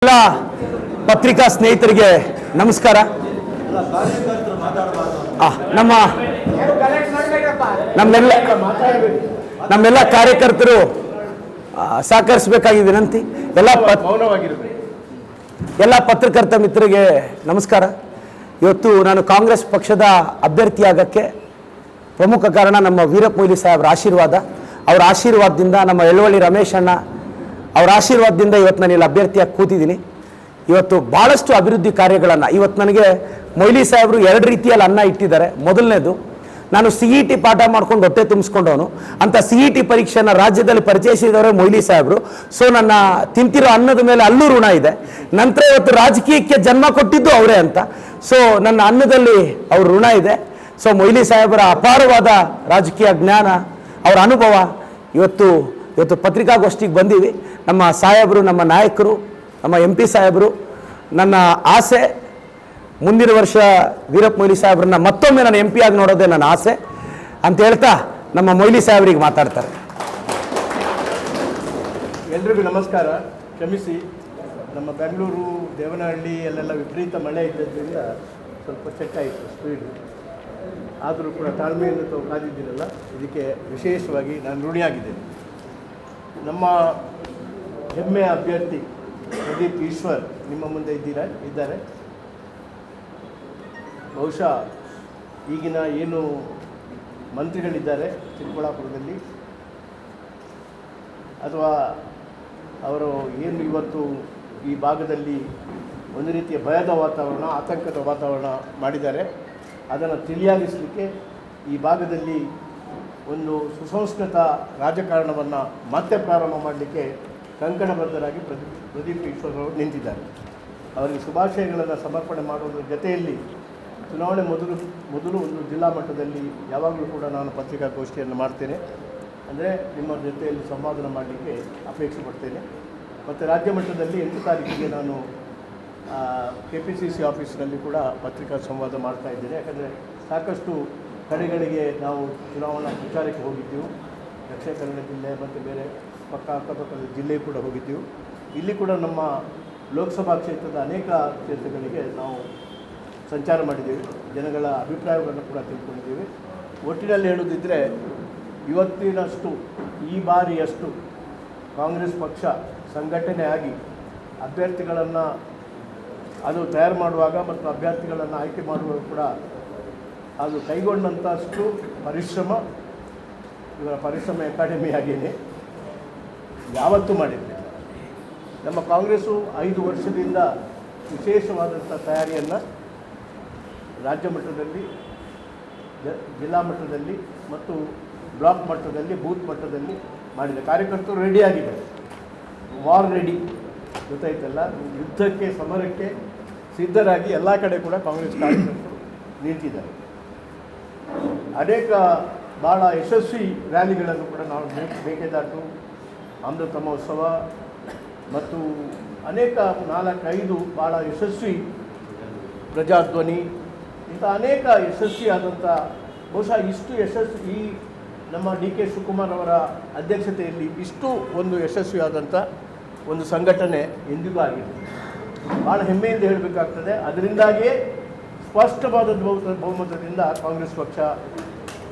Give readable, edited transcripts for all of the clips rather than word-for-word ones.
ಎಲ್ಲ ಪತ್ರಿಕಾ ಸ್ನೇಹಿತರಿಗೆ ನಮಸ್ಕಾರ. ನಮ್ಮೆಲ್ಲ ಕಾರ್ಯಕರ್ತರು ಸಹಕರಿಸಬೇಕಾಗಿ ವಿನಂತಿ. ಎಲ್ಲ ಪತ್ರಕರ್ತ ಮಿತ್ರರಿಗೆ ನಮಸ್ಕಾರ. ಇವತ್ತು ನಾನು ಕಾಂಗ್ರೆಸ್ ಪಕ್ಷದ ಅಭ್ಯರ್ಥಿಯಾಗಕ್ಕೆ ಪ್ರಮುಖ ಕಾರಣ ನಮ್ಮ ವೀರಪ್ಪ ಮೊಯ್ಲಿ ಸಾಹೇಬ್ರ ಆಶೀರ್ವಾದ. ಅವರ ಆಶೀರ್ವಾದದಿಂದ, ನಮ್ಮ ಎಳವಳ್ಳಿ ರಮೇಶ್ ಅಣ್ಣ ಅವರ ಆಶೀರ್ವಾದದಿಂದ ಇವತ್ತು ನಾನು ಇಲ್ಲಿ ಅಭ್ಯರ್ಥಿಯಾಗಿ ಕೂತಿದ್ದೀನಿ. ಇವತ್ತು ಭಾಳಷ್ಟು ಅಭಿವೃದ್ಧಿ ಕಾರ್ಯಗಳನ್ನು ಇವತ್ತು ನನಗೆ ಮೊಯ್ಲಿ ಸಾಹೇಬರು ಎರಡು ರೀತಿಯಲ್ಲಿ ಅನ್ನ ಇಟ್ಟಿದ್ದಾರೆ. ಮೊದಲನೇದು, ನಾನು CET ಪಾಠ ಮಾಡ್ಕೊಂಡು ಹೊಟ್ಟೆ ತುಂಬಿಸ್ಕೊಂಡವನು. ಅಂಥ CET ಪರೀಕ್ಷೆನ ರಾಜ್ಯದಲ್ಲಿ ಪರಿಚಯಿಸಿದವರೇ ಮೊಯ್ಲಿ ಸಾಹೇಬರು. ಸೊ ನನ್ನ ತಿಂತಿರೋ ಅನ್ನದ ಮೇಲೆ ಅಲ್ಲೂ ಋಣ ಇದೆ. ನಂತರ ಇವತ್ತು ರಾಜಕೀಯಕ್ಕೆ ಜನ್ಮ ಕೊಟ್ಟಿದ್ದು ಅವರೇ ಅಂತ. ಸೊ ನನ್ನ ಅನ್ನದಲ್ಲಿ ಅವ್ರ ಋಣ ಇದೆ. ಸೊ ಮೊಯ್ಲಿ ಸಾಹೇಬರ ಅಪಾರವಾದ ರಾಜಕೀಯ ಜ್ಞಾನ, ಅವರ ಅನುಭವ, ಇವತ್ತು ಪತ್ರಿಕಾಗೋಷ್ಠಿಗೆ ಬಂದೀವಿ. ನಮ್ಮ ಸಾಹೇಬರು, ನಮ್ಮ ನಾಯಕರು, ನಮ್ಮ MP ಸಾಹೇಬರು, ನನ್ನ ಆಸೆ ಮುಂದಿನ ವರ್ಷ ವೀರಪ್ಪ ಮೊಯ್ಲಿ ಸಾಹೇಬ್ರನ್ನ ಮತ್ತೊಮ್ಮೆ ನಾನು MP ಆಗಿ ನೋಡೋದೇ ನನ್ನ ಆಸೆ ಅಂತ ಹೇಳ್ತಾ ನಮ್ಮ ಮೊಯ್ಲಿ ಸಾಹೇಬರಿಗೆ ಮಾತಾಡ್ತಾರೆ. ಎಲ್ರಿಗೂ ನಮಸ್ಕಾರ. ಕ್ಷಮಿಸಿ, ನಮ್ಮ ಬೆಂಗಳೂರು ದೇವನಹಳ್ಳಿ ಅಲ್ಲೆಲ್ಲ ವಿಪರೀತ ಮಳೆ ಇದ್ದದ್ರಿಂದ ಸ್ವಲ್ಪ ಚೆಕ್ ಆಯಿತು ಸ್ಪೀಡು. ಆದರೂ ಕೂಡ ತಾಳ್ಮೆಯನ್ನು ತಾವು ಕಾದಿದ್ದೀರಲ್ಲ, ಇದಕ್ಕೆ ವಿಶೇಷವಾಗಿ ನಾನು ಋಣಿಯಾಗಿದ್ದೇನೆ. ನಮ್ಮ ಹೆಮ್ಮೆಯ ಅಭ್ಯರ್ಥಿ ಪ್ರದೀಪ್ ಈಶ್ವರ್ ನಿಮ್ಮ ಮುಂದೆ ಇದ್ದಾರೆ. ಬಹುಶಃ ಈಗಿನ ಏನು ಮಂತ್ರಿಗಳಿದ್ದಾರೆ ಚಿಕ್ಕಬಳ್ಳಾಪುರದಲ್ಲಿ, ಅಥವಾ ಅವರು ಏನು ಇವತ್ತು ಈ ಭಾಗದಲ್ಲಿ ಒಂದು ರೀತಿಯ ಭಯದ ವಾತಾವರಣ, ಆತಂಕದ ವಾತಾವರಣ ಮಾಡಿದ್ದಾರೆ, ಅದನ್ನು ತಿಳಿಯಾಗಿಸಲಿಕ್ಕೆ ಈ ಭಾಗದಲ್ಲಿ ಒಂದು ಸುಸಂಸ್ಕೃತ ರಾಜಕಾರಣವನ್ನು ಮತ್ತೆ ಪ್ರಾರಂಭ ಮಾಡಲಿಕ್ಕೆ ಕಂಕಣಬದ್ಧರಾಗಿ ಪ್ರದೀಪ್ ಈಶ್ವರ್ ಅವರು ನಿಂತಿದ್ದಾರೆ. ಅವರಿಗೆ ಶುಭಾಶಯಗಳನ್ನು ಸಮರ್ಪಣೆ ಮಾಡುವುದರ ಜೊತೆಯಲ್ಲಿ ಚುನಾವಣೆ ಮೊದಲು ಒಂದು ಜಿಲ್ಲಾ ಮಟ್ಟದಲ್ಲಿ ಯಾವಾಗಲೂ ಕೂಡ ನಾನು ಪತ್ರಿಕಾಗೋಷ್ಠಿಯನ್ನು ಮಾಡ್ತೇನೆ. ಅಂದರೆ ನಿಮ್ಮ ಜೊತೆಯಲ್ಲಿ ಸಂವಾದ ಮಾಡಲಿಕ್ಕೆ ಅಪೇಕ್ಷೆ ಪಡ್ತೇನೆ. ಮತ್ತು ರಾಜ್ಯ ಮಟ್ಟದಲ್ಲಿ 8 ತಾರೀಕಿಗೆ ನಾನು KPCC ಆಫೀಸ್ನಲ್ಲಿ ಕೂಡ ಪತ್ರಿಕಾ ಸಂವಾದ ಮಾಡ್ತಾ ಇದ್ದೇನೆ. ಯಾಕಂದರೆ ಸಾಕಷ್ಟು ಕಡೆಗಳಿಗೆ ನಾವು ಚುನಾವಣಾ ಪ್ರಚಾರಕ್ಕೆ ಹೋಗಿದ್ದೆವು. ದಕ್ಷಿಣ ಕನ್ನಡ ಜಿಲ್ಲೆ ಮತ್ತು ಬೇರೆ ಅಕ್ಕಪಕ್ಕದ ಜಿಲ್ಲೆ ಕೂಡ ಹೋಗಿದ್ದೆವು. ಇಲ್ಲಿ ಕೂಡ ನಮ್ಮ ಲೋಕಸಭಾ ಕ್ಷೇತ್ರದ ಅನೇಕ ಕ್ಷೇತ್ರಗಳಿಗೆ ನಾವು ಸಂಚಾರ ಮಾಡಿದ್ದೇವೆ. ಜನಗಳ ಅಭಿಪ್ರಾಯಗಳನ್ನು ಕೂಡ ತಿಳ್ಕೊಂಡಿದ್ದೇವೆ. ಒಟ್ಟಿನಲ್ಲಿ ಹೇಳುವುದಿದ್ದರೆ, ಇವತ್ತಿನಷ್ಟು ಈ ಬಾರಿಯಷ್ಟು ಕಾಂಗ್ರೆಸ್ ಪಕ್ಷ ಸಂಘಟನೆ ಆಗಿ ಅಭ್ಯರ್ಥಿಗಳನ್ನು ಅದು ತಯಾರು ಮಾಡುವಾಗ ಮತ್ತು ಅಭ್ಯರ್ಥಿಗಳನ್ನು ಆಯ್ಕೆ ಮಾಡುವಾಗ ಕೂಡ ಅದು ಕೈಗೊಂಡಂಥಷ್ಟು ಪರಿಶ್ರಮ, ಇವರ ಪರಿಶ್ರಮ ಅಕಾಡೆಮಿ ಹಾಗೆಯೇ ಯಾವತ್ತೂ ಮಾಡಿರಲಿಲ್ಲ. ನಮ್ಮ ಕಾಂಗ್ರೆಸ್ಸು 5 ವರ್ಷದಿಂದ ವಿಶೇಷವಾದಂಥ ತಯಾರಿಯನ್ನು ರಾಜ್ಯ ಮಟ್ಟದಲ್ಲಿ, ಜಿಲ್ಲಾ ಮಟ್ಟದಲ್ಲಿ ಮತ್ತು ಬ್ಲಾಕ್ ಮಟ್ಟದಲ್ಲಿ, ಬೂತ್ ಮಟ್ಟದಲ್ಲಿ ಮಾಡಿದೆ. ಕಾರ್ಯಕರ್ತರು ರೆಡಿಯಾಗಿದ್ದಾರೆ, ವಾರ್ ರೆಡಿ, ಗೊತ್ತಾಯ್ತಲ್ಲ. ಯುದ್ಧಕ್ಕೆ, ಸಮರಕ್ಕೆ ಸಿದ್ಧರಾಗಿ ಎಲ್ಲ ಕಡೆ ಕೂಡ ಕಾಂಗ್ರೆಸ್ ಕಾರ್ಯಕರ್ತರು ನಿಂತಿದ್ದಾರೆ. ಅನೇಕ ಭಾಳ ಯಶಸ್ವಿ ರ್ಯಾಲಿಗಳನ್ನು ಕೂಡ ನಾವು ಮೇಕೆದಾಟು, ಅಮೃತ ಮಹೋತ್ಸವ ಮತ್ತು ಅನೇಕ 4-5 ಭಾಳ ಯಶಸ್ವಿ ಪ್ರಜಾಧ್ವನಿ, ಇಂಥ ಅನೇಕ ಯಶಸ್ವಿಯಾದಂಥ, ಬಹುಶಃ ಇಷ್ಟು ಯಶಸ್ವಿ ಈ ನಮ್ಮ DK ಶಿವಕುಮಾರ್ ಅವರ ಅಧ್ಯಕ್ಷತೆಯಲ್ಲಿ ಇಷ್ಟು ಒಂದು ಯಶಸ್ವಿಯಾದಂಥ ಒಂದು ಸಂಘಟನೆ ಎಂದಿಗೂ ಆಗಿದೆ. ಭಾಳ ಹೆಮ್ಮೆಯಿಂದ ಹೇಳಬೇಕಾಗ್ತದೆ. ಅದರಿಂದಾಗಿಯೇ ಸ್ಪಷ್ಟವಾದ ಬಹುಮತದಿಂದ ಕಾಂಗ್ರೆಸ್ ಪಕ್ಷ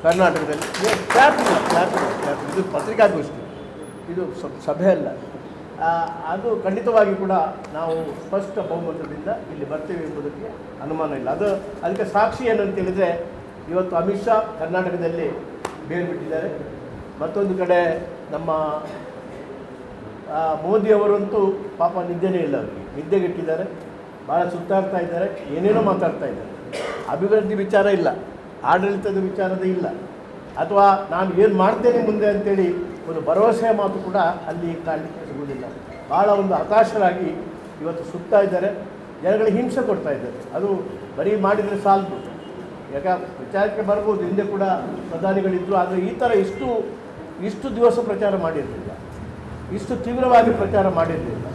ಕರ್ನಾಟಕದಲ್ಲಿ ಇದು ಪತ್ರಿಕಾಗೋಷ್ಠಿ, ಇದು ಸಭೆ ಅಲ್ಲ, ಅದು ಖಂಡಿತವಾಗಿ ಕೂಡ ನಾವು ಸ್ಪಷ್ಟ ಬಹುಮತದಿಂದ ಇಲ್ಲಿ ಬರ್ತೇವೆ ಎಂಬುದಕ್ಕೆ ಅನುಮಾನ ಇಲ್ಲ. ಅದಕ್ಕೆ ಸಾಕ್ಷಿ ಏನಂತ ಹೇಳಿದರೆ, ಇವತ್ತು ಅಮಿತ್ ಶಾ ಕರ್ನಾಟಕದಲ್ಲಿ ಬೇರು ಬಿಟ್ಟಿದ್ದಾರೆ. ಮತ್ತೊಂದು ಕಡೆ ನಮ್ಮ ಮೋದಿಯವರಂತೂ ಪಾಪ ನಿದ್ದೆನೇ ಇಲ್ಲ, ಅವರಿಗೆ ನಿದ್ದೆಗೆಟ್ಟಿದ್ದಾರೆ, ಭಾಳ ಸುತ್ತಾಡ್ತಾ ಇದ್ದಾರೆ, ಏನೇನೋ ಮಾತಾಡ್ತಾ ಇದ್ದಾರೆ. ಅಭಿವೃದ್ಧಿ ವಿಚಾರ ಇಲ್ಲ, ಆಡಳಿತದ ವಿಚಾರದ ಇಲ್ಲ, ಅಥವಾ ನಾನು ಏನು ಮಾಡ್ತೇನೆ ಮುಂದೆ ಅಂತೇಳಿ ಒಂದು ಭರವಸೆಯ ಮಾತು ಕೂಡ ಅಲ್ಲಿ ಕಾಣಲಿಕ್ಕೆ ಸಿಗುವುದಿಲ್ಲ. ಭಾಳ ಒಂದು ಹತಾಶರಾಗಿ ಇವತ್ತು ಸುತ್ತಾ ಇದ್ದಾರೆ, ಜನಗಳಿಗೆ ಹಿಂಸೆ ಕೊಡ್ತಾ ಇದ್ದಾರೆ. ಅದು ಬರೀ ಮಾಡಿದರೆ ಸಾಲದು, ಯಾಕೆ ವಿಚಾರಕ್ಕೆ ಬರ್ಬೋದು, ಹಿಂದೆ ಕೂಡ ಪ್ರಧಾನಿಗಳಿದ್ದರು, ಆದರೆ ಈ ಥರ ಇಷ್ಟು ದಿವಸ ಪ್ರಚಾರ ಮಾಡಿರಲಿಲ್ಲ, ಇಷ್ಟು ತೀವ್ರವಾಗಿ ಪ್ರಚಾರ ಮಾಡಿರಲಿಲ್ಲ.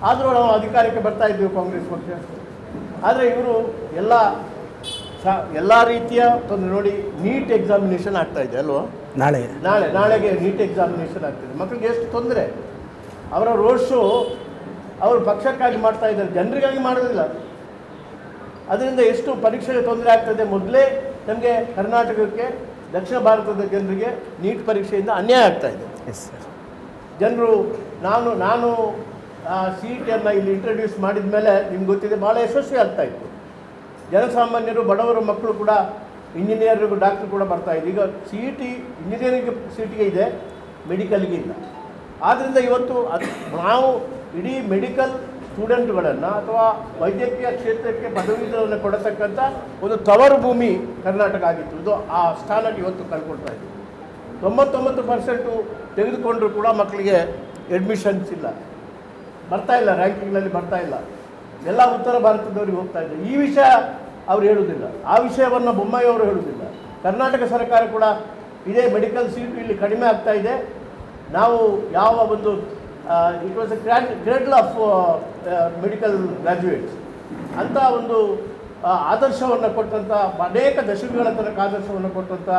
ಆದರೂ ನಾವು ಅಧಿಕಾರಕ್ಕೆ ಬರ್ತಾ ಇದ್ದೀವಿ ಕಾಂಗ್ರೆಸ್ ಪಕ್ಷ. ಆದರೆ ಇವರು ಎಲ್ಲ ರೀತಿಯ ತೊಂದರೆ ನೋಡಿ. ನೀಟ್ ಎಕ್ಸಾಮಿನೇಷನ್ ಆಗ್ತಾಯಿದೆ ಅಲ್ವಾ, ನಾಳೆಗೆ ನೀಟ್ ಎಕ್ಸಾಮಿನೇಷನ್ ಆಗ್ತಿದೆ. ಮಕ್ಕಳಿಗೆ ಎಷ್ಟು ತೊಂದರೆ. ಅವರ ರೋಡ್ ಶೋ ಅವರು ಪಕ್ಷಕ್ಕಾಗಿ ಮಾಡ್ತಾ ಇದ್ದಾರೆ, ಜನರಿಗಾಗಿ ಮಾಡೋದಿಲ್ಲ. ಅದರಿಂದ ಎಷ್ಟು ಪರೀಕ್ಷೆಗೆ ತೊಂದರೆ ಆಗ್ತದೆ. ಮೊದಲೇ ನಮಗೆ ಕರ್ನಾಟಕಕ್ಕೆ, ದಕ್ಷಿಣ ಭಾರತದ ಜನರಿಗೆ ನೀಟ್ ಪರೀಕ್ಷೆಯಿಂದ ಅನ್ಯಾಯ ಆಗ್ತಾ ಇದೆ. Yes sir. ಜನರು ನಾನು ಸಿ ಇ ಟಿಯನ್ನು ಇಲ್ಲಿ ಇಂಟ್ರಡ್ಯೂಸ್ ಮಾಡಿದ ಮೇಲೆ ನಿಮ್ಗೆ ಗೊತ್ತಿದೆ, ಭಾಳ ಯಶಸ್ವಿ ಆಗ್ತಾಯಿತ್ತು. ಜನಸಾಮಾನ್ಯರು, ಬಡವರ ಮಕ್ಕಳು ಕೂಡ ಇಂಜಿನಿಯರ್ಗೂ ಡಾಕ್ಟ್ರು ಕೂಡ ಬರ್ತಾಯಿದೆ. ಈಗ ಸಿ ಇ ಟಿ ಇಂಜಿನಿಯರಿಂಗ್ ಸೀಟಿಗೆ ಇದೆ, ಮೆಡಿಕಲ್ಗೆ ಇಲ್ಲ. ಆದ್ದರಿಂದ ಇವತ್ತು ನಾವು ಇಡೀ ಮೆಡಿಕಲ್ ಸ್ಟೂಡೆಂಟ್ಗಳನ್ನು ಅಥವಾ ವೈದ್ಯಕೀಯ ಕ್ಷೇತ್ರಕ್ಕೆ ಪದವೀಧರನ್ನು ಕೊಡತಕ್ಕಂಥ ಒಂದು ತವರು ಭೂಮಿ ಕರ್ನಾಟಕ ಆಗಿತ್ತು. ಇದು ಆ ಸ್ಥಾನ ಇವತ್ತು ಕಳ್ಕೊಳ್ತಾ ಇದೆ. 99% ತೆಗೆದುಕೊಂಡರೂ ಕೂಡ ಮಕ್ಕಳಿಗೆ ಅಡ್ಮಿಷನ್ಸ್ ಇಲ್ಲ, ಬರ್ತಾಯಿಲ್ಲ, ರ್ಯಾಂಕಿಂಗ್ನಲ್ಲಿ ಬರ್ತಾಯಿಲ್ಲ. ಎಲ್ಲ ಉತ್ತರ ಭಾರತದವ್ರಿಗೆ ಹೋಗ್ತಾ ಇದೆ. ಈ ವಿಷಯ ಅವರು ಹೇಳುವುದಿಲ್ಲ, ಆ ವಿಷಯವನ್ನು ಬೊಮ್ಮಾಯಿ ಅವರು ಹೇಳುವುದಿಲ್ಲ. ಕರ್ನಾಟಕ ಸರ್ಕಾರ ಕೂಡ ಇದೇ ಮೆಡಿಕಲ್ ಸೀಟು ಇಲ್ಲಿ ಕಡಿಮೆ ಆಗ್ತಾ ಇದೆ, ನಾವು ಯಾವ ಒಂದು it was A cradle of medical graduates ಅಂತ ಒಂದು ಆದರ್ಶವನ್ನು ಕೊಟ್ಟಂಥ, ಅನೇಕ ದಶಕಗಳ ತನಕ ಆದರ್ಶವನ್ನು ಕೊಟ್ಟಂಥ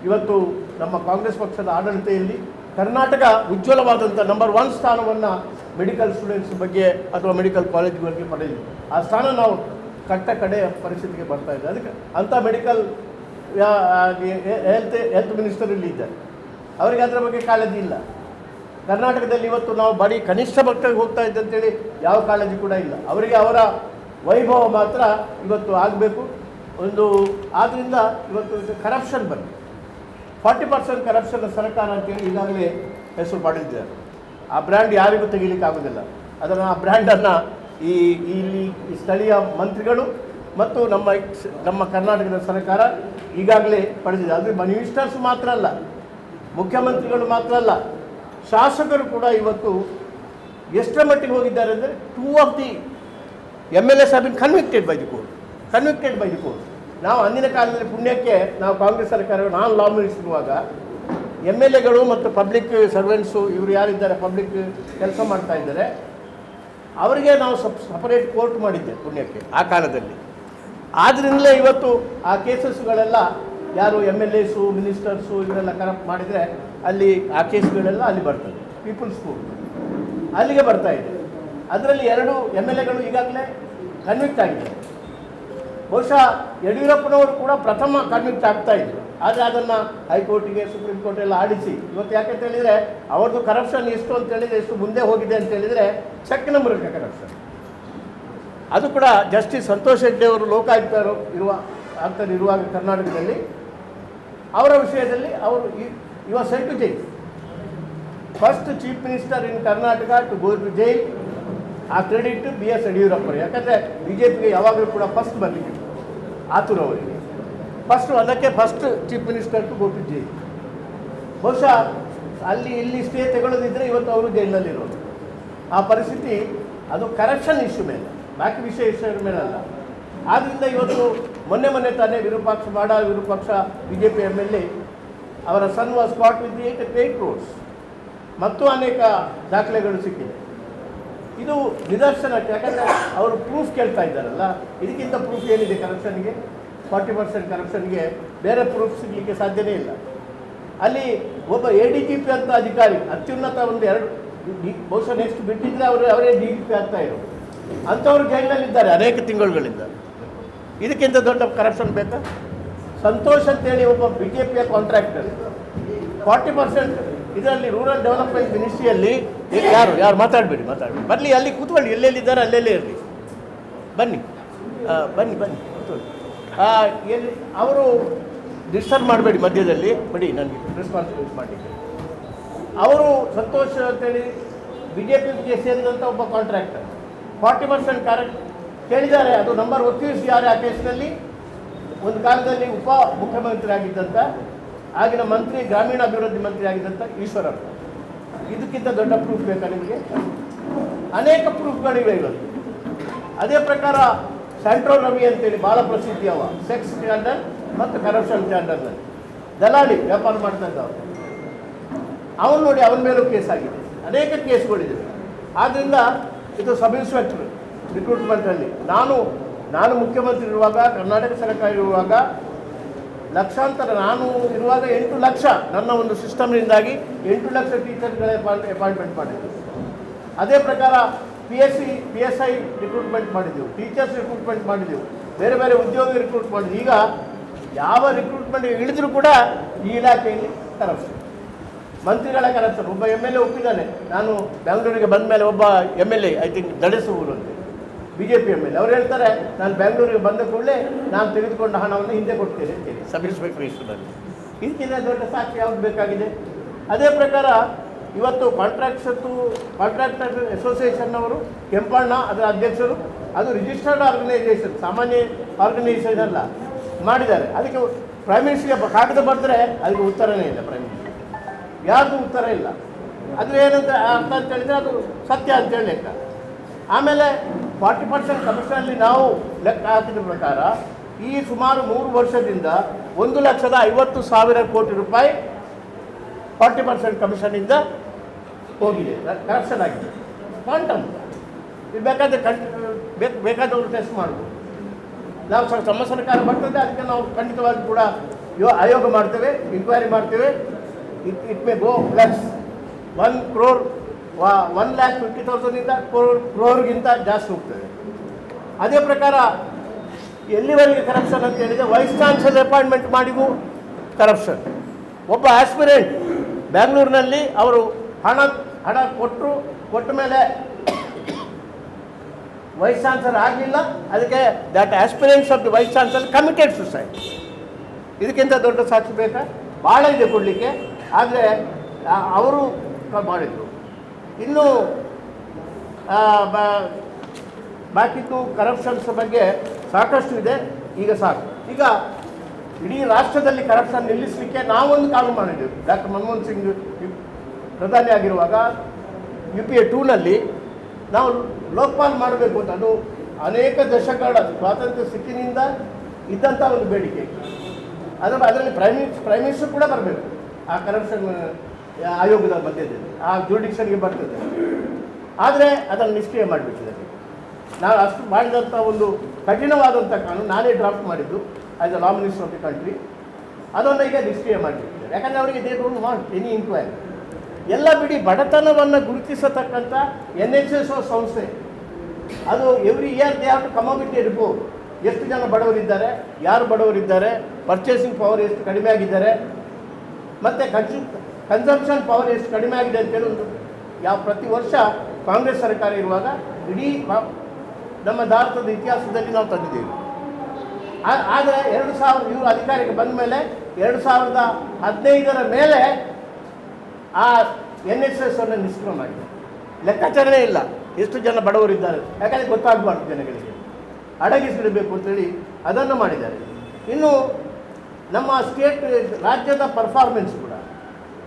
ಇವತ್ತು ನಮ್ಮ ಕಾಂಗ್ರೆಸ್ ಪಕ್ಷದ ಆಡಳಿತೆಯಲ್ಲಿ ಕರ್ನಾಟಕ ಉಜ್ವಲವಾದಂಥ ನಂಬರ್ 1 ಸ್ಥಾನವನ್ನು ಮೆಡಿಕಲ್ ಸ್ಟೂಡೆಂಟ್ಸ್ ಬಗ್ಗೆ ಅಥವಾ ಮೆಡಿಕಲ್ ಕಾಲೇಜ್ ಬಗ್ಗೆ ಪಡೆದಿದೆ. ಆ ಸ್ಥಾನ ನಾವು ಕಡೆಯ ಪರಿಸ್ಥಿತಿಗೆ ಬರ್ತಾ ಇದೆ. ಅದಕ್ಕೆ ಅಂಥ ಮೆಡಿಕಲ್ ಹೆಲ್ತ್ ಮಿನಿಸ್ಟರ್ ಇಲ್ಲಿ ಇದ್ದಾರೆ, ಅವರಿಗೆ ಅದರ ಬಗ್ಗೆ ಕಾಳಜಿ ಇಲ್ಲ. ಕರ್ನಾಟಕದಲ್ಲಿ ಇವತ್ತು ನಾವು ಬರೀ ಕನಿಷ್ಠ ಮಟ್ಟಕ್ಕೆ ಹೋಗ್ತಾ ಇದ್ದೆ ಅಂತೇಳಿ ಯಾವ ಕಾಳಜಿ ಕೂಡ ಇಲ್ಲ. ಅವರಿಗೆ ಅವರ ವೈಭವ ಮಾತ್ರ ಇವತ್ತು ಆಗಬೇಕು. ಆದ್ದರಿಂದ ಇವತ್ತು ಕರಪ್ಷನ್ ಬಂದು 40% ಕರಪ್ಷನ್ ಸರ್ಕಾರ ಅಂತೇಳಿ ಈಗಾಗಲೇ ಹೆಸರು ಪಡೆದಿದ್ದಾರೆ. ಆ ಬ್ರ್ಯಾಂಡ್ ಯಾರಿಗೂ ತೆಗೀಲಿಕ್ಕಾಗೋದಿಲ್ಲ. ಆ ಬ್ರ್ಯಾಂಡನ್ನು ಇಲ್ಲಿ ಸ್ಥಳೀಯ ಮಂತ್ರಿಗಳು ಮತ್ತು ನಮ್ಮ ಕರ್ನಾಟಕದ ಸರ್ಕಾರ ಈಗಾಗಲೇ ಪಡೆದಿದೆ. ಅದು ಮಿನಿಸ್ಟರ್ಸ್ ಮಾತ್ರ ಅಲ್ಲ, ಮುಖ್ಯಮಂತ್ರಿಗಳು ಮಾತ್ರ ಅಲ್ಲ, ಶಾಸಕರು ಕೂಡ ಇವತ್ತು ಎಷ್ಟರ ಮಟ್ಟಿಗೆ ಹೋಗಿದ್ದಾರೆ ಅಂದರೆ 2 of the MLAs have been convicted by the court. ನಾವು ಅಂದಿನ ಕಾಲದಲ್ಲಿ ಪುಣ್ಯಕ್ಕೆ ನಾವು ಕಾಂಗ್ರೆಸ್ ಸರ್ಕಾರ, ನಾನು ಲಾ ಮಿನಿಸ್ಟರ್ ಇರುವಾಗ MLAಗಳು ಮತ್ತು ಪಬ್ಲಿಕ್ ಸರ್ವೆಂಟ್ಸು ಇವರು ಯಾರಿದ್ದಾರೆ, ಪಬ್ಲಿಕ್ ಕೆಲಸ ಮಾಡ್ತಾ ಇದ್ದಾರೆ, ಅವರಿಗೆ ನಾವು ಸಪರೇಟ್ ಕೋರ್ಟ್ ಮಾಡಿದ್ದೆ ಪುಣ್ಯಕ್ಕೆ ಆ ಕಾಲದಲ್ಲಿ. ಆದ್ದರಿಂದಲೇ ಇವತ್ತು ಆ ಕೇಸಸ್ಗಳೆಲ್ಲ ಯಾರು MLAಸು ಮಿನಿಸ್ಟರ್ಸು ಇವರೆಲ್ಲ ಕರಪ್ಟ್ ಮಾಡಿದರೆ ಅಲ್ಲಿ ಆ ಕೇಸ್ಗಳೆಲ್ಲ ಅಲ್ಲಿ ಬರ್ತದೆ, ಪೀಪಲ್ಸ್ ಕೋರ್ಟ್ ಅಲ್ಲಿಗೆ ಬರ್ತಾ ಇದೆ. ಅದರಲ್ಲಿ 2 MLAಗಳು ಈಗಾಗಲೇ ಕನ್ವಿಕ್ಟ್ ಆಗಿದ್ದಾರೆ. ಬಹುಶಃ ಯಡಿಯೂರಪ್ಪನವರು ಕೂಡ ಪ್ರಥಮ ಕನ್ವಿಕ್ಟ್ ಆಗ್ತಾ ಇದ್ರು. ಆದರೆ ಅದನ್ನು ಹೈಕೋರ್ಟಿಗೆ, ಸುಪ್ರೀಂ ಕೋರ್ಟ್ ಎಲ್ಲ ಆಡಿಸಿ ಇವತ್ತು ಯಾಕೆಂತ ಹೇಳಿದರೆ ಅವ್ರದ್ದು ಕರಪ್ಷನ್ ಎಷ್ಟು ಅಂತ ಹೇಳಿದರೆ, ಎಷ್ಟು ಮುಂದೆ ಹೋಗಿದೆ ಅಂತ ಹೇಳಿದರೆ ಚೆಕ್ ನಂಬರ್ಗೆ ಕರಪ್ಷನ್. ಅದು ಕೂಡ ಜಸ್ಟಿಸ್ ಸಂತೋಷ್ ಹೆಗ್ಡೆ ಅವರು ಲೋಕಾಯುಕ್ತರು ಇರುವಾಗ ಕರ್ನಾಟಕದಲ್ಲಿ ಅವರ ವಿಷಯದಲ್ಲಿ ಅವರು ಇವಾಗ sent to jail, first chief minister in Karnataka to go to jail. ಆ ಕ್ರೆಡಿಟ್ BS ಯಡಿಯೂರಪ್ಪರು. ಯಾಕಂದರೆ BJPಗೆ ಯಾವಾಗಲೂ ಕೂಡ ಫಸ್ಟ್ ಬರಲಿಕ್ಕೆ ಆತುರ ಅವರಿಗೆ, first chief minister to go to jail. ಬಹುಶಃ ಇಲ್ಲಿ ಸ್ಟೇ ತೆಗೊಳ್ಳೋದಿದ್ದರೆ ಇವತ್ತು ಅವರು ಜೈಲಿನಲ್ಲಿರೋದು. ಆ ಪರಿಸ್ಥಿತಿ ಅದು ಕರಪ್ಷನ್ ಇಶ್ಯೂ ಮೇಲೆ, ಬಾಕಿ ವಿಷಯದ ಮೇಲಲ್ಲ. ಆದ್ದರಿಂದ ಇವತ್ತು ಮೊನ್ನೆ ತಾನೇ ವಿರೂಪಾಕ್ಷ BJP MLA ಅವರ ಸನ್ ವಾಸ್ ಕಾಟ್ ವಿತ್ 8 crores ಮತ್ತು ಅನೇಕ ದಾಖಲೆಗಳು ಸಿಕ್ಕಿದೆ. ಇದು ನಿದರ್ಶನಕ್ಕೆ, ಯಾಕಂದರೆ ಅವರು ಪ್ರೂಫ್ ಕೇಳ್ತಾ ಇದ್ದಾರಲ್ಲ, ಇದಕ್ಕಿಂತ ಪ್ರೂಫ್ ಏನಿದೆ ಕರಪ್ಷನ್ಗೆ? 40% ಕರಪ್ಷನ್ಗೆ ಬೇರೆ ಪ್ರೂಫ್ ಸಿಗಲಿಕ್ಕೆ ಸಾಧ್ಯನೇ ಇಲ್ಲ. ಅಲ್ಲಿ ಒಬ್ಬ ADGP ಅಂತ ಅಧಿಕಾರಿ, ಅತ್ಯುನ್ನತ ಒಂದು 2 ಬಹುಶಃ ನೆಕ್ಸ್ಟ್ ಬಿಟ್ಟಿದ್ರೆ ಅವರೇ DGP ಆಗ್ತಾ ಇರೋರು, ಅಂಥವ್ರು ಜೈಲಿನಲ್ಲಿದ್ದಾರೆ ಅನೇಕ ತಿಂಗಳುಗಳಿಂದ. ಇದಕ್ಕಿಂತ ದೊಡ್ಡ ಕರಪ್ಷನ್ ಬೇಕಾ? ಸಂತೋಷ್ ಅಂತೇಳಿ ಒಬ್ಬ BJPಯ ಕಾಂಟ್ರಾಕ್ಟರ್ 40%. ಇದರಲ್ಲಿ ರೂರಲ್ ಡೆವಲಪ್ಮೆಂಟ್ ಮಿನಿಸ್ಟ್ರಿಯಲ್ಲಿ ಯಾರು ಮಾತಾಡಬೇಡಿ ಬರಲಿ, ಅಲ್ಲಿ ಕೂತ್ಕೊಳ್ಳಿ, ಎಲ್ಲೆಲ್ಲಿದ್ದಾರೆ ಅಲ್ಲೆಲ್ಲೇ ಇರಲಿ, ಬನ್ನಿ ಎಲ್ಲಿ ಅವರು ಡಿಸ್ಟರ್ಬ್ ಮಾಡಬೇಡಿ, ಮಧ್ಯದಲ್ಲಿ ಬಿಡಿ, ನನಗೆ ರೆಸ್ಪಾನ್ಸಿಬಿಲಿಟಿ ಮಾಡಲಿಕ್ಕೆ. ಅವರು ಸಂತೋಷ್ ಅಂತೇಳಿ BJPಗೆ ಸೇರಿದಂಥ ಒಬ್ಬ ಕಾಂಟ್ರಾಕ್ಟರ್ 40% ಕೇಳಿದ್ದಾರೆ. ಅದು ನಂಬರ್ ಒತ್ತಿಸಿದ್ದಾರೆ ಆ ಕೇಸಿನಲ್ಲಿ. ಒಂದು ಕಾಲದಲ್ಲಿ ಉಪ ಮುಖ್ಯಮಂತ್ರಿ ಆಗಿದ್ದಂಥ ಆಗಿನ ಮಂತ್ರಿ, ಗ್ರಾಮೀಣಾಭಿವೃದ್ಧಿ ಮಂತ್ರಿ ಆಗಿದ್ದಂಥ ಈಶ್ವರಪ್ಪ. ಇದಕ್ಕಿಂತ ದೊಡ್ಡ ಪ್ರೂಫ್ ಬೇಕಾ ನಿಮಗೆ? ಅನೇಕ ಪ್ರೂಫ್ಗಳಿವೆ ಇವತ್ತು. ಅದೇ ಪ್ರಕಾರ ಸೆಂಟ್ರಲ್ ರವಿ ಅಂತೇಳಿ ಭಾಳ ಪ್ರಸಿದ್ಧಿ ಅವ, ಸೆಕ್ಸ್ ಸ್ಕ್ಯಾಂಡಲ್ ಮತ್ತು ಕರಪ್ಷನ್ ಸ್ಕ್ಯಾಂಡಲ್ನಲ್ಲಿ ದಲಾಳಿ ವ್ಯಾಪಾರ ಮಾಡ್ತಾ ಇದ್ದವ. ಅವನು ನೋಡಿ, ಅವನ ಮೇಲೂ ಕೇಸ್ ಆಗಿದೆ, ಅನೇಕ ಕೇಸ್ಗಳಿದೆ. ಆದ್ದರಿಂದ ಇದು ಸಬ್ ಇನ್ಸ್ಪೆಕ್ಟರ್ ರಿಕ್ರೂಟ್ಮೆಂಟಲ್ಲಿ ನಾನು ಮುಖ್ಯಮಂತ್ರಿ ಇರುವಾಗ, ಕರ್ನಾಟಕ ಸರ್ಕಾರ ಇರುವಾಗ ಲಕ್ಷಾಂತರ, ನಾನು ಇರುವಾಗ 8 ಲಕ್ಷ ನನ್ನ ಒಂದು ಸಿಸ್ಟಮ್ನಿಂದಾಗಿ 8 ಲಕ್ಷ ಟೀಚರ್ಗಳ ಅಪಾಯಿಂಟ್ಮೆಂಟ್ ಮಾಡಿದ್ದೆ. ಅದೇ ಪ್ರಕಾರ PSI ರಿಕ್ರೂಟ್ಮೆಂಟ್ ಮಾಡಿದೆವು, ಟೀಚರ್ಸ್ ರಿಕ್ರೂಟ್ಮೆಂಟ್ ಮಾಡಿದೆವು, ಬೇರೆ ಬೇರೆ ಉದ್ಯೋಗ ರಿಕ್ರೂಟ್ ಮಾಡಿದ್ವಿ. ಈಗ ಯಾವ ರಿಕ್ರೂಟ್ಮೆಂಟ್ ಇಳಿದ್ರೂ ಕೂಡ ಈ ಇಲಾಖೆಯಲ್ಲಿ ಕರಪ್ಷನ್, ಮಂತ್ರಿಗಳ ಕರಪ್ಷನ್. ಒಬ್ಬ MLA ಒಪ್ಪಿದ್ದಾನೆ, ನಾನು ಬೆಂಗಳೂರಿಗೆ ಬಂದ ಮೇಲೆ ಒಬ್ಬ MLA ಐ ಥಿಂಕ್ ದಡಸೂರು ಅಂತ BJP MLA ಅವ್ರು ಹೇಳ್ತಾರೆ, ನಾನು ಬೆಂಗಳೂರಿಗೆ ಬಂದ ಕೂಡಲೇ ನಾನು ತೆಗೆದುಕೊಂಡ ಹಣವನ್ನು ಹಿಂದೆ ಕೊಡ್ತೇನೆ ಅಂತೇಳಿ ಸಬ್ ಇನ್ಸ್ಪೆಕ್ಟರ್ ಇಶ್ಯೂನಲ್ಲಿ. ಇದಕ್ಕಿಂತ ದೊಡ್ಡ ಸಾಕ್ಷಿ ಯಾವ್ದು ಬೇಕಾಗಿದೆ? ಅದೇ ಪ್ರಕಾರ ಇವತ್ತು ಕಾಂಟ್ರಾಕ್ಟರ್ ಅಸೋಸಿಯೇಷನ್ ಅವರು, ಕೆಂಪಣ್ಣ ಅದರ ಅಧ್ಯಕ್ಷರು, ಅದು ರಿಜಿಸ್ಟರ್ಡ್ ಆರ್ಗನೈಸೇಷನ್, ಸಾಮಾನ್ಯ ಆರ್ಗನೈಸೇಷನ್ ಅಲ್ಲ, ಮಾಡಿದ್ದಾರೆ. ಅದಕ್ಕೆ ಪ್ರೈಮ್ ಮಿನಿಸ್ಟರ್ಗೆ ಕಾಗದ ಬರೆದ್ರೆ ಅದಕ್ಕೆ ಉತ್ತರನೇ ಇಲ್ಲ, ಪ್ರೈಮ್ ಮಿನಿಸ್ಟರ್ ಯಾರ್ದು ಉತ್ತರ ಇಲ್ಲ. ಆದರೆ ಏನಂತ ಅರ್ಥ ಅಂತ ಹೇಳಿದರೆ ಅದು ಸತ್ಯ ಅಂತೇಳಿ ಲೆಕ್ಕ. ಆಮೇಲೆ 40% ಕಮಿಷನಲ್ಲಿ ನಾವು ಲೆಕ್ಕ ಹಾಕಿದ ಪ್ರಕಾರ ಈ ಸುಮಾರು 3 ವರ್ಷದಿಂದ 1,50,000 ಕೋಟಿ ರೂಪಾಯಿ 40% ಕಮಿಷನಿಂದ ಹೋಗಿದೆ, ಕರಪ್ಷನ್ ಆಗಿದೆ. ಕ್ವಾಂಟಮ್ ಇದು ಬೇಕಾದವರು ಟೆಸ್ಟ್ ಮಾಡ್ಬೋದು. ನಾವು ನಮ್ಮ ಸರ್ಕಾರ ಬರ್ತದೆ, ಅದಕ್ಕೆ ನಾವು ಖಂಡಿತವಾಗಿ ಕೂಡ ಆಯೋಗ ಮಾಡ್ತೇವೆ, ಇನ್ಕ್ವೈರಿ ಮಾಡ್ತೇವೆ. It may go plus 1 crore 1,50,000 ಕ್ರೋರ್ಗಿಂತ ಜಾಸ್ತಿ ಹೋಗ್ತದೆ. ಅದೇ ಪ್ರಕಾರ ಎಲ್ಲಿವರೆಗೆ ಕರಪ್ಷನ್ ಅಂತ ಹೇಳಿದರೆ, ವೈಸ್ ಚಾನ್ಸಲರ್ ಅಪಾಯಿಂಟ್ಮೆಂಟ್ ಮಾಡಿಗೂ ಕರಪ್ಷನ್. ಒಬ್ಬ ಆಸ್ಪಿರೆಂಟ್ ಬ್ಯಾಂಗ್ಳೂರಿನಲ್ಲಿ ಅವರು ಹಣ ಕೊಟ್ಟ ಮೇಲೆ ವೈಸ್ ಚಾನ್ಸಲರ್ ಆಗಲಿಲ್ಲ, ಅದಕ್ಕೆ that aspirants of the vice chancellor committed suicide. ಇದಕ್ಕಿಂತ ದೊಡ್ಡ ಸಾಕ್ಷಿ ಬೇಕಾ? ಭಾಳ ಇದೆ ಕೊಡಲಿಕ್ಕೆ, ಆದರೆ ಅವರು ಮಾಡಿದರು. ಇನ್ನು ಬಾಕಿದ್ದು ಕರಪ್ಷನ್ಸ್ ಬಗ್ಗೆ ಸಾಕಷ್ಟು ಇದೆ. ಈಗ ಸಾಕು. ಈಗ ಇಡೀ ರಾಷ್ಟ್ರದಲ್ಲಿ ಕರಪ್ಷನ್ ನಿಲ್ಲಿಸಲಿಕ್ಕೆ ನಾವೊಂದು ಕಾನೂನು ಮಾಡಿದ್ದೆವು. ಡಾಕ್ಟರ್ ಮನಮೋಹನ್ ಸಿಂಗ್ ಪ್ರಧಾನಿ ಆಗಿರುವಾಗ UPA 2ನಲ್ಲಿ ನಾವು ಲೋಕಪಾಲ್ ಮಾಡಬೇಕು ಅಂತ, ಅದು ಅನೇಕ ದಶಕಗಳ ಸ್ವಾತಂತ್ರ್ಯ ಸ್ಥಿತಿನಿಂದ ಇದ್ದಂಥ ಒಂದು ಬೇಡಿಕೆ. ಅದರಲ್ಲಿ ಪ್ರೈಮ್ ಮಿನಿಸ್ಟರ್ ಕೂಡ ಬರಬೇಕು ಆ ಕರಪ್ಷನ್ ಆಯೋಗದ ಮಧ್ಯದಲ್ಲಿ, ಆ ಜುರಿಡಿಕ್ಷನ್ಗೆ ಬರ್ತದೆ. ಆದರೆ ಅದನ್ನು ನಿಷ್ಕ್ರಿಯ ಮಾಡಿಬಿಟ್ಟಿದ್ದಾರೆ. ನಾವು ಅಷ್ಟು ಮಾಡಿದಂಥ ಒಂದು ಕಠಿಣವಾದಂಥ ಕಾನೂನು ನಾನೇ ಡ್ರಾಫ್ಟ್ ಮಾಡಿದ್ದು as a law minister of the country, ಅದನ್ನು ಈಗ ನಿಷ್ಕ್ರಿಯ ಮಾಡಿಬಿಟ್ಟಿದ್ದಾರೆ. ಯಾಕಂದರೆ ಅವರಿಗೆ they don't want any inquiry. ಎಲ್ಲ ಬಿಡಿ, ಬಡತನವನ್ನು ಗುರುತಿಸತಕ್ಕಂಥ NHSO ಸಂಸ್ಥೆ, ಅದು every year they have to come up with a report. ಎಷ್ಟು ಜನ ಬಡವರಿದ್ದಾರೆ, ಯಾರು ಬಡವರಿದ್ದಾರೆ, ಪರ್ಚೇಸಿಂಗ್ ಪವರ್ ಎಷ್ಟು ಕಡಿಮೆ ಆಗಿದ್ದಾರೆ, ಮತ್ತು ಕನ್ಸಂಪ್ಷನ್ ಪವರ್ ಎಷ್ಟು ಕಡಿಮೆ ಆಗಿದೆ ಅಂತೇಳಿ ಒಂದು ಪ್ರತಿ ವರ್ಷ ಕಾಂಗ್ರೆಸ್ ಸರ್ಕಾರ ಇರುವಾಗ ಇಡೀ ನಮ್ಮ ಭಾರತದ ಇತಿಹಾಸದಲ್ಲಿ ನಾವು ತಂದಿದ್ದೇವೆ. ಆದರೆ 2000 ಇವರು ಅಧಿಕಾರಕ್ಕೆ ಬಂದ ಮೇಲೆ 2015 ಮೇಲೆ ಆ NHS ಅನ್ನು ನಿಷ್ಕ್ರಮ ಮಾಡಿದೆ. ಲೆಕ್ಕಾಚಾರನೇ ಇಲ್ಲ ಎಷ್ಟು ಜನ ಬಡವರಿದ್ದಾರೆ, ಯಾಕಂದರೆ ಗೊತ್ತಾಗಬಾರ್ದು ಜನಗಳಿಗೆ, ಅಡಗಿಸಿಡಬೇಕು ಅಂತೇಳಿ ಅದನ್ನು ಮಾಡಿದ್ದಾರೆ. ಇನ್ನು ನಮ್ಮ ರಾಜ್ಯದ ಪರ್ಫಾರ್ಮೆನ್ಸ್ ಕೂಡ,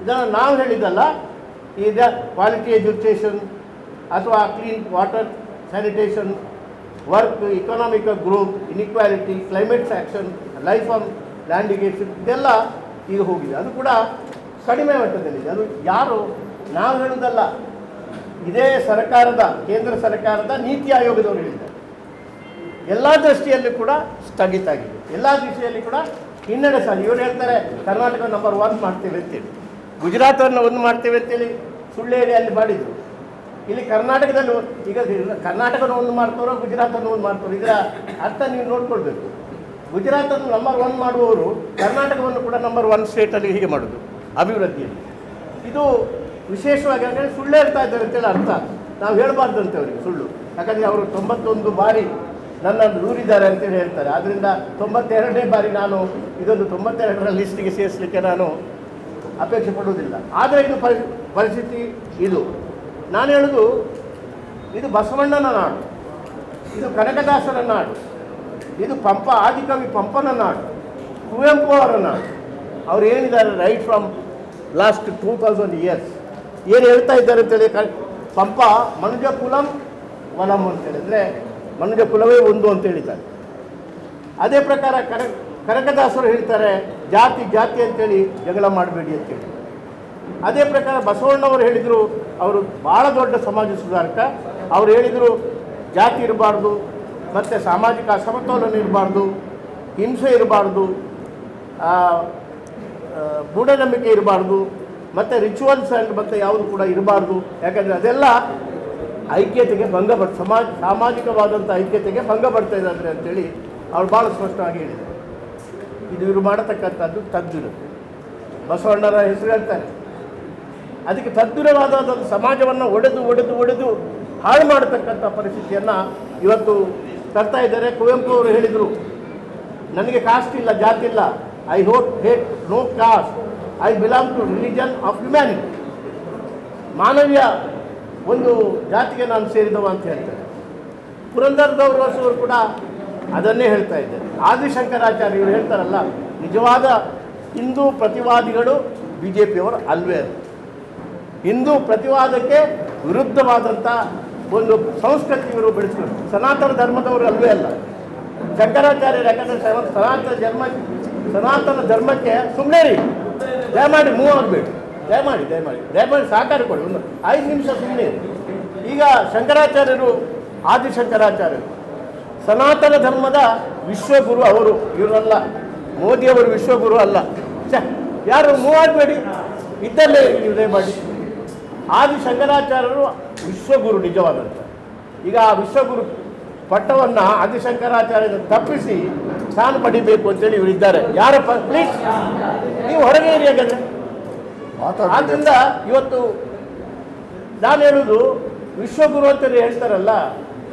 ಇದನ್ನು ನಾವು ಹೇಳಿದ್ದಲ್ಲ, ಈಗ ಕ್ವಾಲಿಟಿ ಎಜುಕೇಷನ್ ಅಥವಾ clean water, sanitation, work, economical growth, inequality, climate action, life on ಲ್ಯಾಂಡಿಗೇಷನ್, ಇದೆಲ್ಲ ಈಗ ಹೋಗಿದೆ. ಅದು ಕೂಡ ಕಡಿಮೆ ಮಟ್ಟದಲ್ಲಿದೆ. ಅದು ಯಾರು ನಾವು ಹೇಳೋದಲ್ಲ, ಇದೇ ಕೇಂದ್ರ ಸರ್ಕಾರದ ನೀತಿ ಆಯೋಗದವರು ಹೇಳಿದ್ದಾರೆ. ಎಲ್ಲ ದೃಷ್ಟಿಯಲ್ಲಿ ಕೂಡ ಸ್ಥಗಿತ ಆಗಿದೆ, ಎಲ್ಲ ದೃಷ್ಟಿಯಲ್ಲಿ ಕೂಡ ಹಿನ್ನಡೆ ಸಾಧ್ಯ. ಇವರು ಹೇಳ್ತಾರೆ ಕರ್ನಾಟಕ ನಂಬರ್ 1 ಮಾಡ್ತೇವೆ ಅಂತೇಳಿ, ಗುಜರಾತನ್ನು 1 ಮಾಡ್ತೇವೆ ಅಂತೇಳಿ ಸುಳ್ಳು ಹೇಳಿ ಅಲ್ಲಿ ಮಾಡಿದರು. ಇಲ್ಲಿ ಕರ್ನಾಟಕದಲ್ಲಿ ಈಗ ಕರ್ನಾಟಕವನ್ನು 1 ಮಾಡ್ತಾರೋ, ಗುಜರಾತನ್ನು 1 ಮಾಡ್ತಾರೋ, ಇದರ ಅರ್ಥ ನೀವು ನೋಡ್ಕೊಳ್ಬೇಕು. ಗುಜರಾತನ್ನು ನಂಬರ್ 1 ಮಾಡುವವರು ಕರ್ನಾಟಕವನ್ನು ಕೂಡ ನಂಬರ್ 1 ಸ್ಟೇಟಲ್ಲಿ ಹೀಗೆ ಮಾಡೋದು ಅಭಿವೃದ್ಧಿಯಲ್ಲಿ. ಇದು ವಿಶೇಷವಾಗಿ ಅಂದರೆ ಸುಳ್ಳು ಹೇಳ್ತಾ ಇದ್ದಾರೆ ಅಂತೇಳಿ ಅರ್ಥ. ನಾವು ಹೇಳಬಾರ್ದಂತೆ ಅವರಿಗೆ ಸುಳ್ಳು, ಯಾಕಂದರೆ ಅವರು 91 ಬಾರಿ ನನ್ನನ್ನು ದೂರಿದ್ದಾರೆ ಅಂತೇಳಿ ಹೇಳ್ತಾರೆ. ಆದ್ದರಿಂದ 92ನೇ ಬಾರಿ ನಾನು ಇದೊಂದು 92ರ ಲಿಸ್ಟಿಗೆ ಸೇರಿಸಲಿಕ್ಕೆ ನಾನು ಅಪೇಕ್ಷೆ ಪಡುವುದಿಲ್ಲ. ಆದರೆ ಇದು ಪರಿಸ್ಥಿತಿ ಇದು. ನಾನು ಹೇಳೋದು, ಇದು ಬಸವಣ್ಣನ ನಾಡು, ಇದು ಕನಕದಾಸರ ನಾಡು, ಇದು ಆದಿಕವಿ ಪಂಪನ ನಾಡು, ಕುವೆಂಪು ಅವರ ನಾಡು. ಅವ್ರು ಏನಿದ್ದಾರೆ ರೈಟ್ ಫ್ರಮ್ ಲಾಸ್ಟ್ 2000 years ಏನು ಹೇಳ್ತಾ ಇದ್ದಾರೆ ಅಂತೇಳಿ, ಪಂಪ ಮನುಜ ಕುಲಂ ವಲಂ ಅಂತೇಳಿ, ಅಂದರೆ ಮನುಜ ಕುಲವೇ ಒಂದು ಅಂತ ಹೇಳಿದ್ದಾರೆ. ಅದೇ ಪ್ರಕಾರ ಕನಕದಾಸರು ಹೇಳ್ತಾರೆ ಜಾತಿ ಅಂತೇಳಿ ಜಗಳ ಮಾಡಬೇಡಿ ಅಂತೇಳಿ. ಅದೇ ಪ್ರಕಾರ ಬಸವಣ್ಣವರು ಹೇಳಿದರು, ಅವರು ಭಾಳ ದೊಡ್ಡ ಸಮಾಜ ಸುಧಾರಕ. ಅವರು ಹೇಳಿದರು ಜಾತಿ ಇರಬಾರ್ದು, ಮತ್ತು ಸಾಮಾಜಿಕ ಅಸಮತೋಲನ ಇರಬಾರ್ದು, ಹಿಂಸೆ ಇರಬಾರ್ದು, ಮೂಢನಂಬಿಕೆ ಇರಬಾರ್ದು, ಮತ್ತು ರಿಚುವಲ್ಸ್ ಆ್ಯಂಡ್ ಮತ್ತು ಯಾವುದು ಕೂಡ ಇರಬಾರ್ದು. ಯಾಕಂದರೆ ಅದೆಲ್ಲ ಐಕ್ಯತೆಗೆ ಭಂಗ ಸಾಮಾಜಿಕವಾದಂಥ ಐಕ್ಯತೆಗೆ ಭಂಗ ಬರ್ತಾ ಇದ್ದಾರೆ ಅಂತೇಳಿ ಅವ್ರು ಭಾಳ ಸ್ಪಷ್ಟವಾಗಿ ಹೇಳಿದ್ದಾರೆ. ಇದು ಇವರು ಮಾಡತಕ್ಕಂಥದ್ದು ತದ್ದುರು. ಬಸವಣ್ಣರ ಹೆಸರು ಹೇಳ್ತಾರೆ. ಅದಕ್ಕೆ ತದ್ದುರವಾದ ಸಮಾಜವನ್ನು ಒಡೆದು ಹಾಳು ಮಾಡತಕ್ಕಂಥ ಪರಿಸ್ಥಿತಿಯನ್ನು ಇವತ್ತು ತರ್ತಾ ಇದ್ದಾರೆ. ಕುವೆಂಪು ಅವರು ಹೇಳಿದರು, ನನಗೆ ಕಾಸ್ಟ್ ಇಲ್ಲ, ಜಾತಿ ಇಲ್ಲ, I hate no caste, I belong to religion of humanity. ಮಾನವೀಯ ಒಂದು ಜಾತಿಗೆ ನಾನು ಸೇರಿದವ ಅಂತ ಹೇಳ್ತಾರೆ. ಪುರಂದರದಾಸರು ಕೂಡ ಅದನ್ನೇ ಹೇಳ್ತಾ ಇದ್ದಾರೆ. ಆದಿಶಂಕರಾಚಾರ್ಯ ಇವರು ಹೇಳ್ತಾರಲ್ಲ, ನಿಜವಾದ ಹಿಂದೂ ಪ್ರತಿವಾದಿಗಳು ಬಿ ಜೆ ಪಿಯವರು ಅಲ್ವೇ ಅಲ್ಲ. ಹಿಂದೂ ಪ್ರತಿವಾದಕ್ಕೆ ವಿರುದ್ಧವಾದಂಥ ಒಂದು ಸಂಸ್ಕೃತಿ ಇವರು ಬೆಳೆಸ್ಕೊಂಡು ಸನಾತನ ಧರ್ಮದವರು ಅಲ್ವೇ ಅಲ್ಲ. ಶಂಕರಾಚಾರ್ಯರು ಯಾಕಂದರೆ ಸನಾತನ ಧರ್ಮಕ್ಕೆ ಸುಮ್ಮನೆ ರೀ, ದಯಮಾಡಿ ಮೂವ್ ಆಗಬೇಡಿ, ದಯಮಾಡಿ ಸಹಕಾರ ಕೊಡಿ, ಒಂದು 5 ನಿಮಿಷ ಸುಮ್ಮನೆ. ಈಗ ಶಂಕರಾಚಾರ್ಯರು, ಆದಿಶಂಕರಾಚಾರ್ಯರು ಸನಾತನ ಧರ್ಮದ ವಿಶ್ವಗುರು ಅವರು, ಇವರಲ್ಲ, ಮೋದಿಯವರು ವಿಶ್ವಗುರು ಅಲ್ಲ. ಯಾರು ಮೂವ್ ಆಗಬೇಡಿ, ಇದ್ದಲ್ಲೇ ನೀವು ದಯಮಾಡಿ. ಆದಿಶಂಕರಾಚಾರ್ಯರು ವಿಶ್ವಗುರು ನಿಜವಾದಂಥ. ಈಗ ಆ ವಿಶ್ವಗುರು ಪಟ್ಟವನ್ನು ಆದಿಶಂಕರಾಚಾರ್ಯರ ತಪ್ಪಿಸಿ ತಾನು ಪಡಿಬೇಕು ಅಂತೇಳಿ ಇವರಿದ್ದಾರೆ. ಯಾರಪ್ಪ, ಪ್ಲೀಸ್ ನೀವು ಹೊರಗೆ ಇರಿ. ಯಾಕಂದರೆ ಆದ್ದರಿಂದ ಇವತ್ತು ನಾನು ಹೇಳೋದು, ವಿಶ್ವಗುರು ಅಂತೇಳಿ ಹೇಳ್ತಾರಲ್ಲ,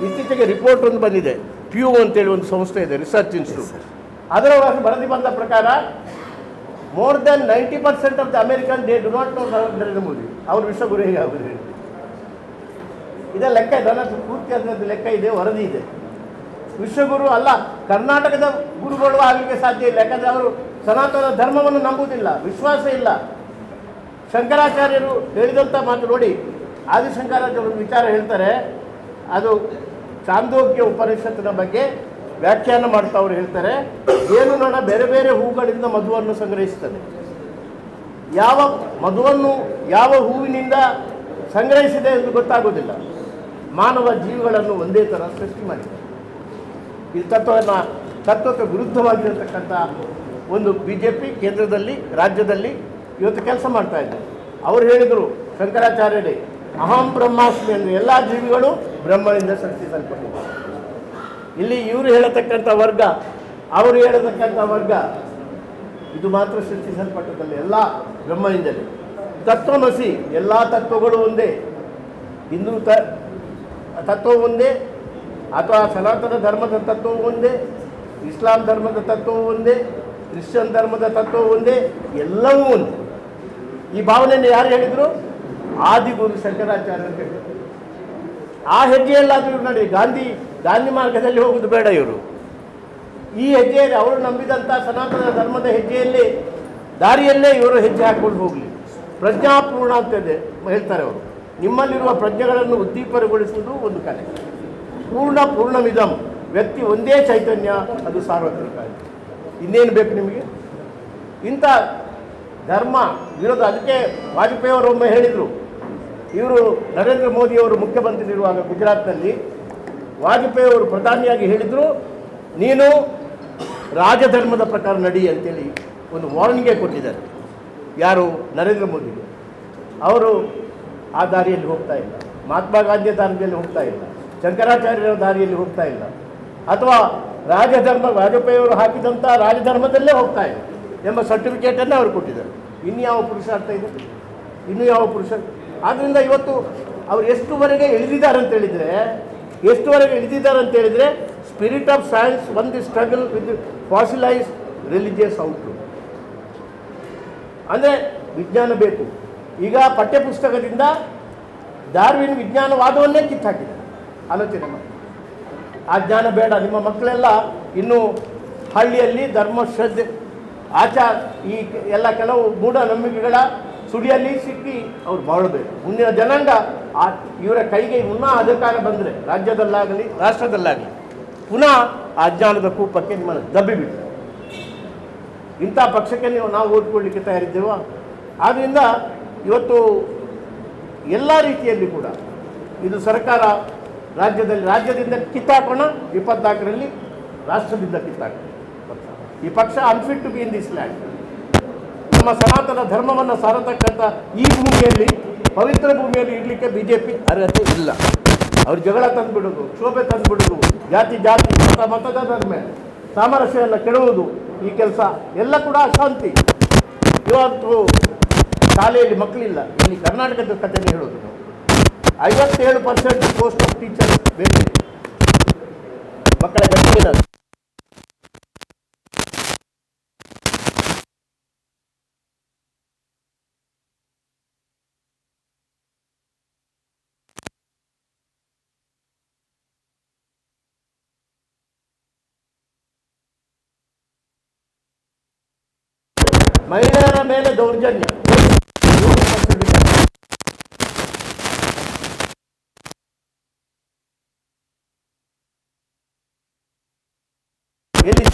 ಇತ್ತೀಚೆಗೆ ರಿಪೋರ್ಟ್ ಒಂದು ಬಂದಿದೆ, PU ಅಂತೇಳಿ ಒಂದು ಸಂಸ್ಥೆ ಇದೆ, ರಿಸರ್ಚ್ ಇನ್ಸ್ಟಿಟ್ಯೂಟ್. ಅದರ ವರದಿ ಬಂದ ಪ್ರಕಾರ more than 90% of the American they do not know Narendra Modi. ಅವರು ವಿಶ್ವಗುರು ಹೇಗೆ ಆಗುವುದು? ಇದೇ ಲೆಕ್ಕ ಇದೆ, ನನ್ನ ಪೂರ್ತಿ ಅದರದ್ದು ಲೆಕ್ಕ ಇದೆ, ವರದಿ ಇದೆ. ವಿಶ್ವಗುರು ಅಲ್ಲ, ಕರ್ನಾಟಕದ ಗುರುಗಳು ಆಗಲಿಕ್ಕೆ ಸಾಧ್ಯ ಇಲ್ಲ. ಯಾಕಂದರೆ ಅವರು ಸನಾತನ ಧರ್ಮವನ್ನು ನಂಬುವುದಿಲ್ಲ, ವಿಶ್ವಾಸ ಇಲ್ಲ. ಶಂಕರಾಚಾರ್ಯರು ಹೇಳಿದಂಥ ಮಾತು ನೋಡಿ, ಆದಿಶಂಕರಾಚಾರ್ಯರು ಒಂದು ವಿಚಾರ ಹೇಳ್ತಾರೆ, ಅದು ಚಾಂದೋಗ್ಯ ಉಪನಿಷತ್ತಿನ ಬಗ್ಗೆ ವ್ಯಾಖ್ಯಾನ ಮಾಡ್ತಾ ಅವರು ಹೇಳ್ತಾರೆ, ಏನು ನೊಣ ಬೇರೆ ಬೇರೆ ಹೂಗಳಿಂದ ಮಧುವನ್ನು ಸಂಗ್ರಹಿಸ್ತದೆ. ಯಾವ ಮಧುವನ್ನು ಯಾವ ಹೂವಿನಿಂದ ಸಂಗ್ರಹಿಸಿದೆ ಎಂದು ಗೊತ್ತಾಗೋದಿಲ್ಲ. ಮಾನವ ಜೀವಿಗಳನ್ನು ಒಂದೇ ಥರ ಸೃಷ್ಟಿ ಮಾಡಿದೆ. ಈ ತತ್ವಕ್ಕೆ ವಿರುದ್ಧವಾಗಿರತಕ್ಕಂಥ ಒಂದು BJP ಕೇಂದ್ರದಲ್ಲಿ, ರಾಜ್ಯದಲ್ಲಿ ಇವತ್ತು ಕೆಲಸ ಮಾಡ್ತಾ ಇದ್ದಾರೆ. ಅವರು ಹೇಳಿದರು, ಶಂಕರಾಚಾರ್ಯರೇ, ಅಹಂ ಬ್ರಹ್ಮಾಸ್ಮಿ ಅಂದರೆ ಎಲ್ಲ ಜೀವಿಗಳು ಬ್ರಹ್ಮನಿಂದ ಸೃಷ್ಟಿಸಲ್ಪಟ್ಟಿದೆ. ಇಲ್ಲಿ ಇವರು ಹೇಳತಕ್ಕಂಥ ವರ್ಗ, ಅವರು ಹೇಳತಕ್ಕಂಥ ವರ್ಗ, ಇದು ಮಾತ್ರ ಸೃಷ್ಟಿಸಲ್ಪಟ್ಟದಲ್ಲ, ಎಲ್ಲ ಬ್ರಹ್ಮನಿಂದಲೇ. ತತ್ವಮಸಿ, ಎಲ್ಲ ತತ್ವಗಳು ಒಂದೇ. ಹಿಂದೂ ತತ್ವ ಒಂದೇ, ಅಥವಾ ಸನಾತನ ಧರ್ಮದ ತತ್ವ ಒಂದೇ, ಇಸ್ಲಾಂ ಧರ್ಮದ ತತ್ವ ಒಂದೇ, ಕ್ರಿಶ್ಚಿಯನ್ ಧರ್ಮದ ತತ್ವ ಒಂದೇ, ಎಲ್ಲವೂ ಒಂದೇ. ಈ ಭಾವನೆಯನ್ನು ಯಾರು ಹೇಳಿದರು? ಆದಿಗುರು ಶಂಕರಾಚಾರ್ಯರು ಹೇಳಿದರು. ಆ ಹೆಜ್ಜೆಯಲ್ಲಾದರೂ ಇವರು ನೋಡಿ, ಗಾಂಧಿ ಮಾರ್ಗದಲ್ಲಿ ಹೋಗೋದು ಬೇಡ. ಇವರು ಈ ಹೆಜ್ಜೆಯಲ್ಲಿ, ಅವರು ನಂಬಿದಂಥ ಸನಾತನ ಧರ್ಮದ ಹೆಜ್ಜೆಯಲ್ಲಿ, ದಾರಿಯಲ್ಲೇ ಇವರು ಹೆಜ್ಜೆ ಹಾಕ್ಕೊಂಡು ಹೋಗಲಿ. ಪ್ರಜ್ಞಾಪೂರ್ಣ ಅಂತದೆ ಹೇಳ್ತಾರೆ ಅವರು. ನಿಮ್ಮಲ್ಲಿರುವ ಪ್ರಜ್ಞೆಗಳನ್ನು ಉದ್ದೀಪನಗೊಳಿಸುವುದು ಒಂದು ಕಲೆ. ಪೂರ್ಣಮಿದಂ, ವ್ಯಕ್ತಿ ಒಂದೇ ಚೈತನ್ಯ, ಅದು ಸಾರ್ವತ್ರಿಕ. ಇನ್ನೇನು ಬೇಕು ನಿಮಗೆ? ಇಂಥ ಧರ್ಮ ವಿರೋಧ. ಅದಕ್ಕೆ ವಾಜಪೇಯಿ ಅವರು ಒಮ್ಮೆ ಹೇಳಿದರು, ಇವರು ನರೇಂದ್ರ ಮೋದಿಯವರು ಮುಖ್ಯಮಂತ್ರಿ ಇರುವಾಗ ಗುಜರಾತ್ನಲ್ಲಿ ವಾಜಪೇಯಿ ಅವರು ಪ್ರಧಾನಿಯಾಗಿ ಹೇಳಿದರು, ನೀನು ರಾಜಧರ್ಮದ ಪ್ರಕಾರ ನಡಿ ಅಂತೇಳಿ ಒಂದು ವಾರ್ನಿಂಗೇ ಕೊಟ್ಟಿದ್ದಾರೆ. ಯಾರು? ನರೇಂದ್ರ ಮೋದಿಗೆ. ಅವರು ಆ ದಾರಿಯಲ್ಲಿ ಹೋಗ್ತಾ ಇಲ್ಲ, ಮಹಾತ್ಮ ಗಾಂಧಿಯ ದಾರಿಯಲ್ಲಿ ಹೋಗ್ತಾ ಇಲ್ಲ, ಶಂಕರಾಚಾರ್ಯರ ದಾರಿಯಲ್ಲಿ ಹೋಗ್ತಾ ಇಲ್ಲ, ಅಥವಾ ವಾಜಪೇಯಿಯವರು ಹಾಕಿದಂಥ ರಾಜಧರ್ಮದಲ್ಲೇ ಹೋಗ್ತಾ ಇಲ್ಲ ಎಂಬ ಸರ್ಟಿಫಿಕೇಟನ್ನು ಅವರು ಕೊಟ್ಟಿದ್ದಾರೆ. ಇನ್ನು ಯಾವ ಪುರುಷಾರ್ಥ ಇದೆ? ಇನ್ನೂ ಯಾವ ಪುರುಷ? ಆದ್ದರಿಂದ ಇವತ್ತು ಅವರು ಎಷ್ಟುವರೆಗೆ ಇಳಿದಿದ್ದಾರೆ ಅಂತೇಳಿದರೆ spirit of science won the struggle with fossilised religious outlook. ಅಂದರೆ ವಿಜ್ಞಾನ ಬೇಕು. ಈಗ ಪಠ್ಯಪುಸ್ತಕದಿಂದ ಡಾರ್ವಿನ್ ವಿಜ್ಞಾನವಾದವನ್ನೇ ಕಿತ್ತಾಕಿದೆ. ಆಲೋಚನೆ ಮಾಡಿ. ಆ ಜ್ಞಾನ ಬೇಡ. ನಿಮ್ಮ ಮಕ್ಕಳೆಲ್ಲ ಇನ್ನೂ ಹಳ್ಳಿಯಲ್ಲಿ ಧರ್ಮಶ್ರದ್ಧೆ, ಈ ಎಲ್ಲ ಕೆಲವು ಮೂಢನಂಬಿಕೆಗಳ ಸುಡಿಯಲ್ಲಿ ಸಿಕ್ಕಿ ಅವ್ರು ಬಾಳಬೇಕು. ಮುಂದಿನ ಜನಾಂಗ ಇವರ ಕೈಗೆ ಪುನಃ ಅಧಿಕಾರ ಬಂದರೆ, ರಾಜ್ಯದಲ್ಲಾಗಲಿ ರಾಷ್ಟ್ರದಲ್ಲಾಗಲಿ, ಪುನಃ ಆ ಅಜ್ಞಾನದ ಕೂಪಕ್ಕೆ ನಿಮ್ಮನ್ನು ದಬ್ಬಿಬಿಟ್ಟು ಇಂಥ ಪಕ್ಷಕ್ಕೆ ನಾವು ಓದ್ಕೊಳ್ಳಿಕ್ಕೆ ತಯಾರಿದ್ದೇವ. ಆದ್ದರಿಂದ ಇವತ್ತು ಎಲ್ಲ ರೀತಿಯಲ್ಲಿ ಕೂಡ ಇದು ಸರ್ಕಾರ ರಾಜ್ಯದಿಂದ ಕಿತ್ತಾಕೋಣ, 24ರಲ್ಲಿ ರಾಷ್ಟ್ರದಿಂದ ಕಿತ್ತಾಕೋಣ. ಈ ಪಕ್ಷ unfit to be in this land. ನಮ್ಮ ಸನಾತನ ಧರ್ಮವನ್ನು ಸಾರತಕ್ಕಂಥ ಈ ಭೂಮಿಯಲ್ಲಿ, ಪವಿತ್ರ ಭೂಮಿಯಲ್ಲಿ ಇರಲಿಕ್ಕೆ BJP ಅರ್ಹತೆ ಇಲ್ಲ. ಅವ್ರು ಜಗಳ ತಂದುಬಿಡೋದು, ಕ್ಷೋಭೆ ತಂದುಬಿಡೋದು, ಜಾತಿ ಮತದ ಧರ್ಮ ಸಾಮರಸ್ಯವನ್ನು ಕೆಡುವುದು, ಈ ಕೆಲಸ ಎಲ್ಲ ಕೂಡ ಅಶಾಂತಿ. ಇವತ್ತು ಶಾಲೆಯಲ್ಲಿ ಮಕ್ಕಳಿಲ್ಲ. ಇಲ್ಲಿ ಕರ್ನಾಟಕದ ಕಥೆನೇ ಹೇಳೋದು ನಾವು. 57% ಪೋಸ್ಟ್ ಆಫ್ ಟೀಚರ್ ಬೇಕು ಮಕ್ಕಳ ಗಟ್ಟಿನ. ಮಹಿಳೆಯರ ಮೇಲೆ ದೌರ್ಜನ್ಯ ಎಲ್ಲಿ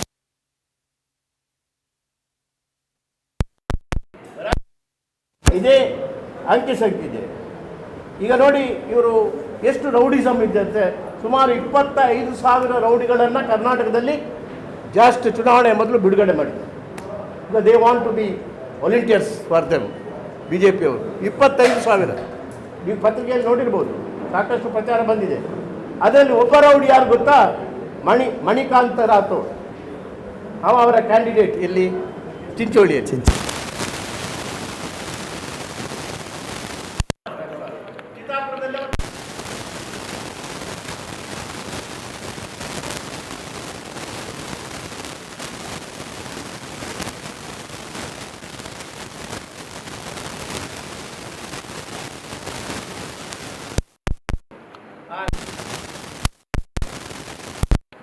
ಇದೇ ಅಂಕಿ ಸಂಖ್ಯೆ ಇದೆ. ಈಗ ನೋಡಿ ಇವರು ಎಷ್ಟು ರೌಡಿಸಮ್ ಇದೆ ಅಂತೆ. ಸುಮಾರು 25,000 ರೌಡಿಗಳನ್ನು ಕರ್ನಾಟಕದಲ್ಲಿ ಜಸ್ಟ್ ಚುನಾವಣೆ ಮೊದಲು ಬಿಡುಗಡೆ ಮಾಡಿದ್ದಾರೆ. ಈಗ they want to be volunteers for them. BJP ಅವರು 25,000 ನೀವು ಪತ್ರಿಕೆಯಲ್ಲಿ ನೋಡಿರ್ಬೋದು, ಸಾಕಷ್ಟು ಪ್ರಚಾರ ಬಂದಿದೆ. ಅದರಲ್ಲಿ ಒಬ್ಬ ರೌಡಿ ಯಾರು ಗೊತ್ತಾ? ಮಣಿಕಾಂತ ರಾಥೋಡ್. ಅವರ ಕ್ಯಾಂಡಿಡೇಟ್ ಎಲ್ಲಿ? ಚಿಂಚೋಳಿಯಲ್ಲಿ.